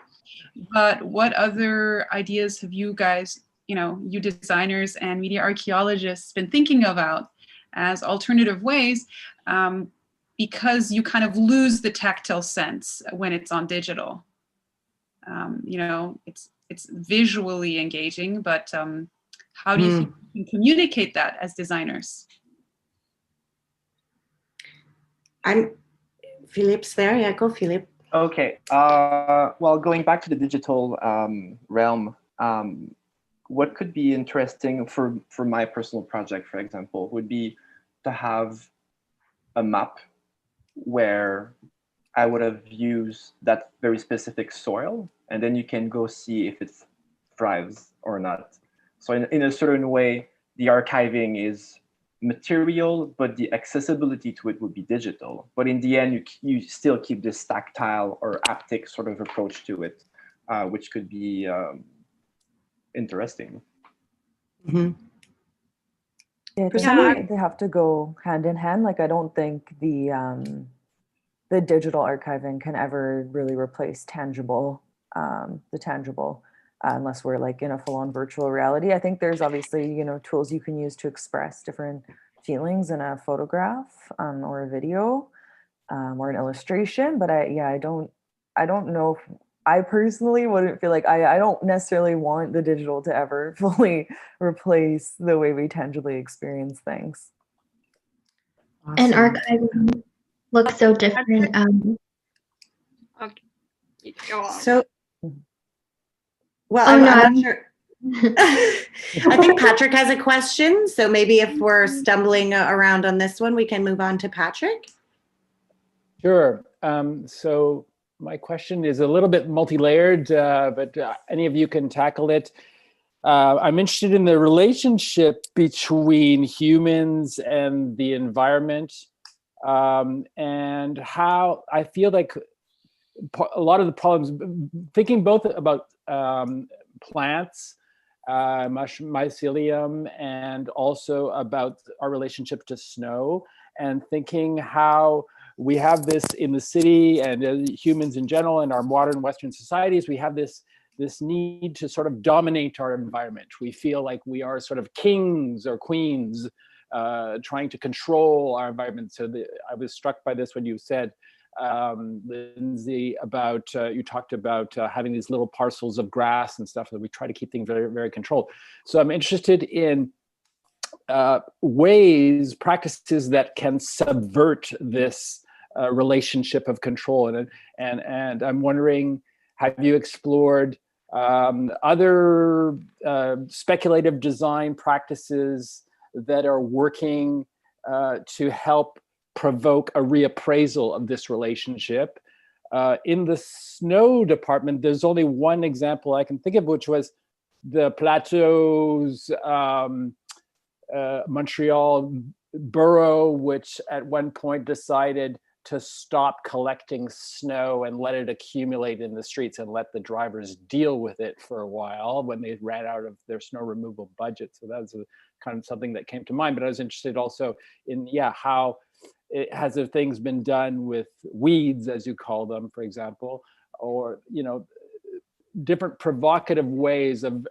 But what other ideas have you guys, you know, you designers and media archaeologists been thinking about as alternative ways because you kind of lose the tactile sense when it's on digital. You know, it's visually engaging, but how do you think you can communicate that as designers? Philippe's there. Yeah, go, Philippe. Okay. Well, going back to the digital realm, what could be interesting for my personal project, for example, would be to have a map where I would have used that very specific soil, and then you can go see if it thrives or not. So in a certain way, the archiving is material, but the accessibility to it would be digital. But in the end, you still keep this tactile or haptic sort of approach to it, which could be interesting. Yeah, I think they have to go hand in hand. Like, I don't think the digital archiving can ever really replace the tangible, unless we're like in a full-on virtual reality. I think there's obviously, you know, tools you can use to express different feelings in a photograph or a video or an illustration. But I don't know if I personally wouldn't feel like I don't necessarily want the digital to ever fully replace the way we tangibly experience things. Awesome. And archiving looks so different. Okay. Go on. So, well, I'm not sure. I think Patrick has a question. So maybe if we're stumbling around on this one, we can move on to Patrick. Sure. So my question is a little bit multi-layered, but any of you can tackle it. I'm interested in the relationship between humans and the environment, and how I feel like a lot of the problems, thinking both about plants, mycelium, and also about our relationship to snow, and thinking how we have this in the city and humans in general in our modern Western societies. We have this need to sort of dominate our environment. We feel like we are sort of kings or queens trying to control our environment. So I was struck by this when you said, Lindsay, about you talked about having these little parcels of grass and stuff, that we try to keep things very, very controlled. So I'm interested in practices that can subvert this relationship of control. And I'm wondering, have you explored other speculative design practices that are working to help provoke a reappraisal of this relationship? In the snow department, there's only one example I can think of, which was the Plateau's Montreal borough, which at one point decided to stop collecting snow and let it accumulate in the streets and let the drivers deal with it for a while when they ran out of their snow removal budget. So that was kind of something that came to mind. But I was interested also in, how has there things been done with weeds, as you call them, for example, or, different provocative ways of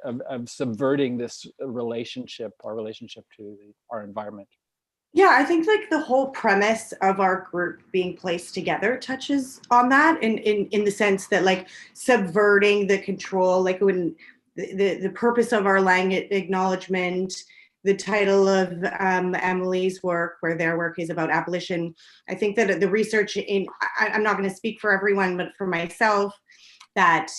subverting this relationship, our relationship to our environment. Yeah, I think like the whole premise of our group being placed together touches on that in the sense that like subverting the control, like when the purpose of our Lang acknowledgement, the title of Emily's work, where their work is about abolition. I think that the research I'm not going to speak for everyone, but for myself, that,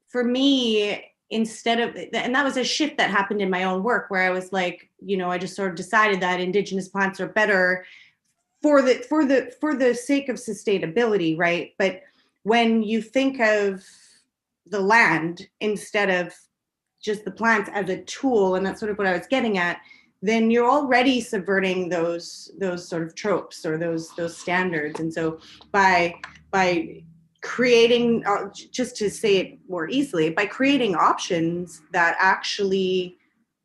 for me, instead of, and that was a shift that happened in my own work, where I was like, I just sort of decided that Indigenous plants are better for the sake of sustainability, right? But when you think of the land instead of just the plants as a tool, and that's sort of what I was getting at, then you're already subverting those sort of tropes or those standards. And so by creating, just to say it more easily, by creating options that actually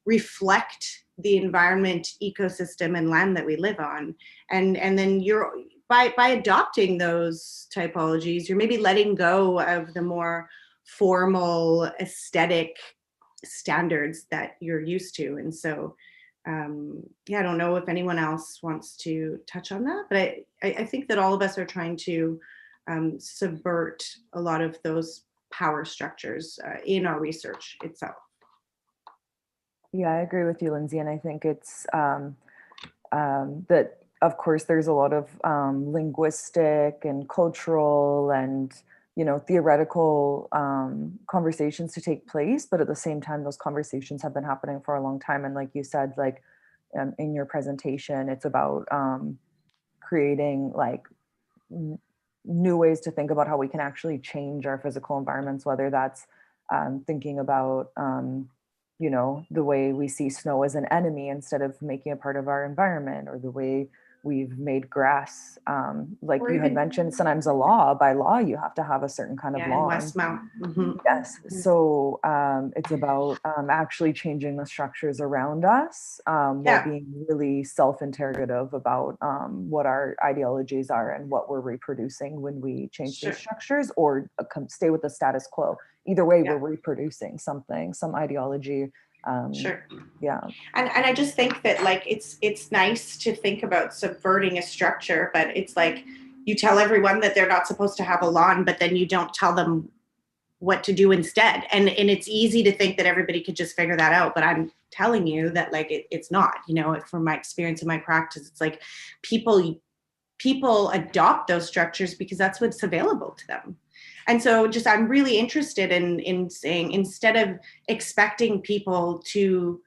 reflect the environment, ecosystem, and land that we live on, and then you're by adopting those typologies, you're maybe letting go of the more formal aesthetic standards that you're used to. And so yeah, I don't know if anyone else wants to touch on that, but I think that all of us are trying to subvert a lot of those power structures in our research itself. Yeah, I agree with you, Lindsay, and I think it's that, of course, there's a lot of linguistic and cultural and theoretical conversations to take place, but at the same time, those conversations have been happening for a long time. And like you said, like in your presentation, it's about creating like new ways to think about how we can actually change our physical environments, whether that's thinking about the way we see snow as an enemy instead of making it part of our environment, or the way we've made grass, like you had mentioned, sometimes by law, you have to have a certain kind of lawn. Westmount. Mm-hmm. Yes. So it's about actually changing the structures around us while being really self-interrogative about what our ideologies are and what we're reproducing when we change these structures, or stay with the status quo. Either way, we're reproducing something, some ideology. Yeah. And I just think that like it's nice to think about subverting a structure, but it's like you tell everyone that they're not supposed to have a lawn, but then you don't tell them what to do instead. And it's easy to think that everybody could just figure that out, but I'm telling you that like it's not, from my experience and my practice, it's like people adopt those structures because that's what's available to them. And so I'm really interested in saying, instead of expecting people to,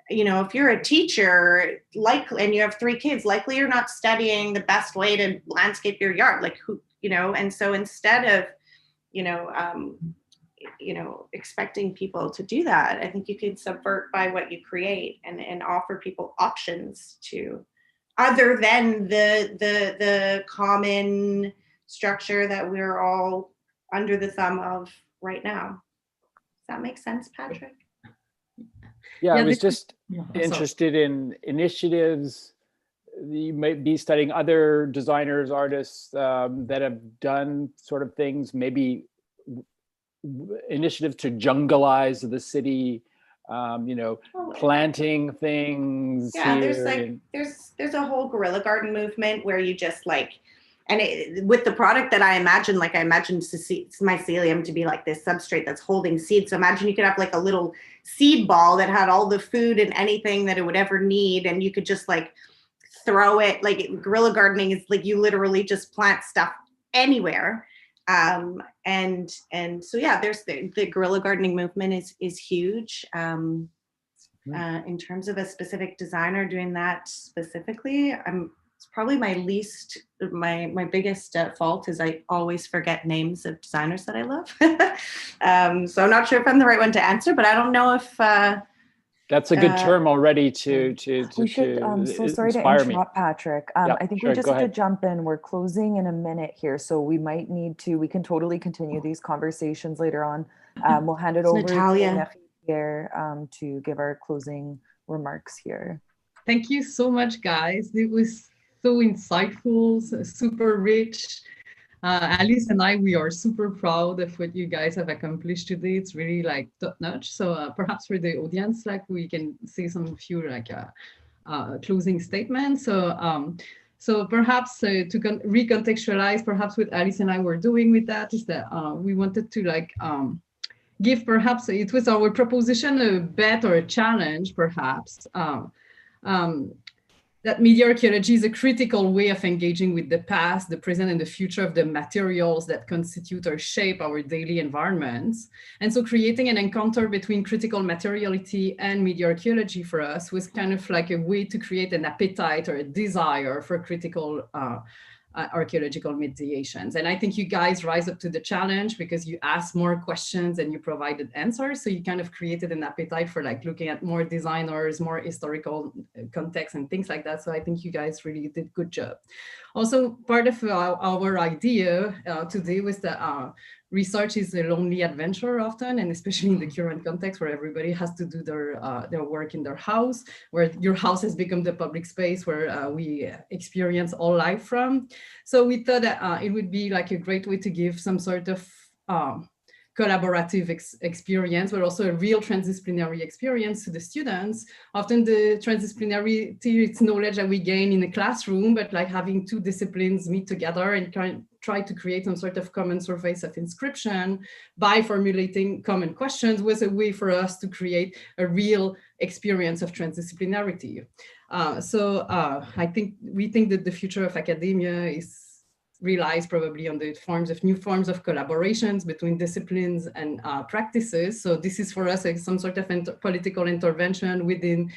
if you're a teacher, and you have 3 kids, likely you're not studying the best way to landscape your yard, and so instead of, expecting people to do that, I think you can subvert by what you create and offer people options to, other than the common structure that we're all under the thumb of right now. Does that make sense, Patrick? Yeah, I was just interested in initiatives. You might be studying other designers, artists that have done sort of things, maybe initiative to jungleize the city, planting things. Yeah, here. there's a whole guerrilla garden movement where you just and with the product that I imagine mycelium to be like this substrate that's holding seeds. So imagine you could have like a little seed ball that had all the food and anything that it would ever need, and you could just like throw it. Like guerrilla gardening is like you literally just plant stuff anywhere. And so yeah, there's the guerrilla gardening movement is huge. In terms of a specific designer doing that specifically, it's probably my biggest fault is I always forget names of designers that I love. So I'm not sure if I'm the right one to answer, but I don't know if that's a good term already to we should, so sorry to interrupt, Patrick. I think we just have to jump in. We're closing in a minute here, so we might need to, we can totally continue these conversations later on. We'll hand it over Natalia to Nephi here to give our closing remarks here. Thank you so much, guys. It was so insightful, super rich. Alice and I, we are super proud of what you guys have accomplished today. It's really like top notch. So perhaps for the audience, like we can say some few like closing statements. So perhaps to recontextualize perhaps what Alice and I were doing with that is that we wanted to like give perhaps, it was our proposition, a bet or a challenge perhaps, that media archaeology is a critical way of engaging with the past, the present, and the future of the materials that constitute or shape our daily environments. And so creating an encounter between critical materiality and media archaeology for us was kind of like a way to create an appetite or a desire for critical archaeological mediations. And I think you guys rise up to the challenge because you asked more questions and you provided answers. So you kind of created an appetite for like looking at more designers, more historical context and things like that. So I think you guys really did a good job. Also, part of our idea today was that research is a lonely adventure often, and especially in the current context where everybody has to do their work in their house, where your house has become the public space where we experience all life from. So we thought that it would be like a great way to give some sort of collaborative experience, but also a real transdisciplinary experience to the students. Often the transdisciplinarity, it's knowledge that we gain in a classroom, but like having two disciplines meet together and try to create some sort of common surface of inscription by formulating common questions was a way for us to create a real experience of transdisciplinarity. We think that the future of academia relies probably on the new forms of collaborations between disciplines and practices. So this is for us some sort of political intervention within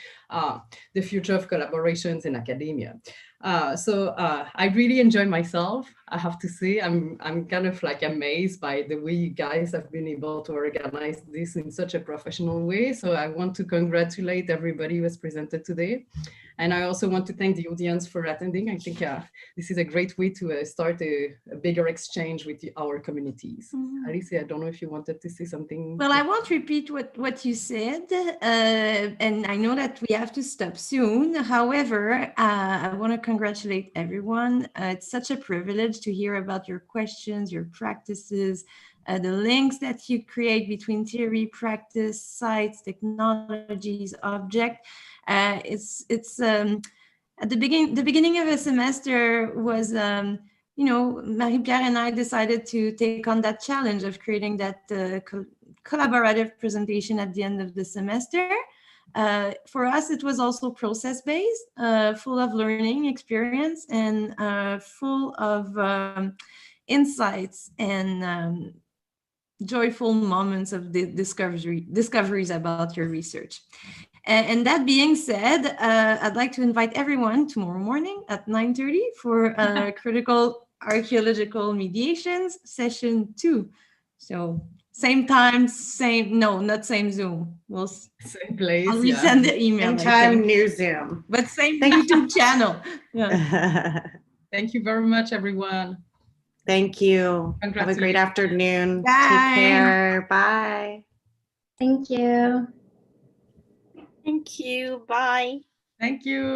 the future of collaborations in academia. I really enjoy myself, I have to say. I'm kind of like amazed by the way you guys have been able to organize this in such a professional way. So I want to congratulate everybody who has presented today. And I also want to thank the audience for attending. I think this is a great way to start a bigger exchange with our communities. Alice, I don't know if you wanted to say something. Well, I won't repeat what you said, and I know that we have to stop soon. However, I want to congratulate everyone. It's such a privilege to hear about your questions, your practices, the links that you create between theory, practice, sites, technologies, object. It's at the beginning of a semester was Marie-Pierre and I decided to take on that challenge of creating that collaborative presentation at the end of the semester. For us, it was also process-based, full of learning experience and full of insights and joyful moments of the discoveries about your research. And that being said, I'd like to invite everyone tomorrow morning at 9:30 for critical archaeological mediations session 2. So same time, not same Zoom. Same place. I'll resend the email. Same time, new Zoom. But same YouTube channel. Yeah. Thank you very much, everyone. Thank you. Have a great afternoon. Bye. Take care. Bye. Thank you. Thank you. Bye. Thank you.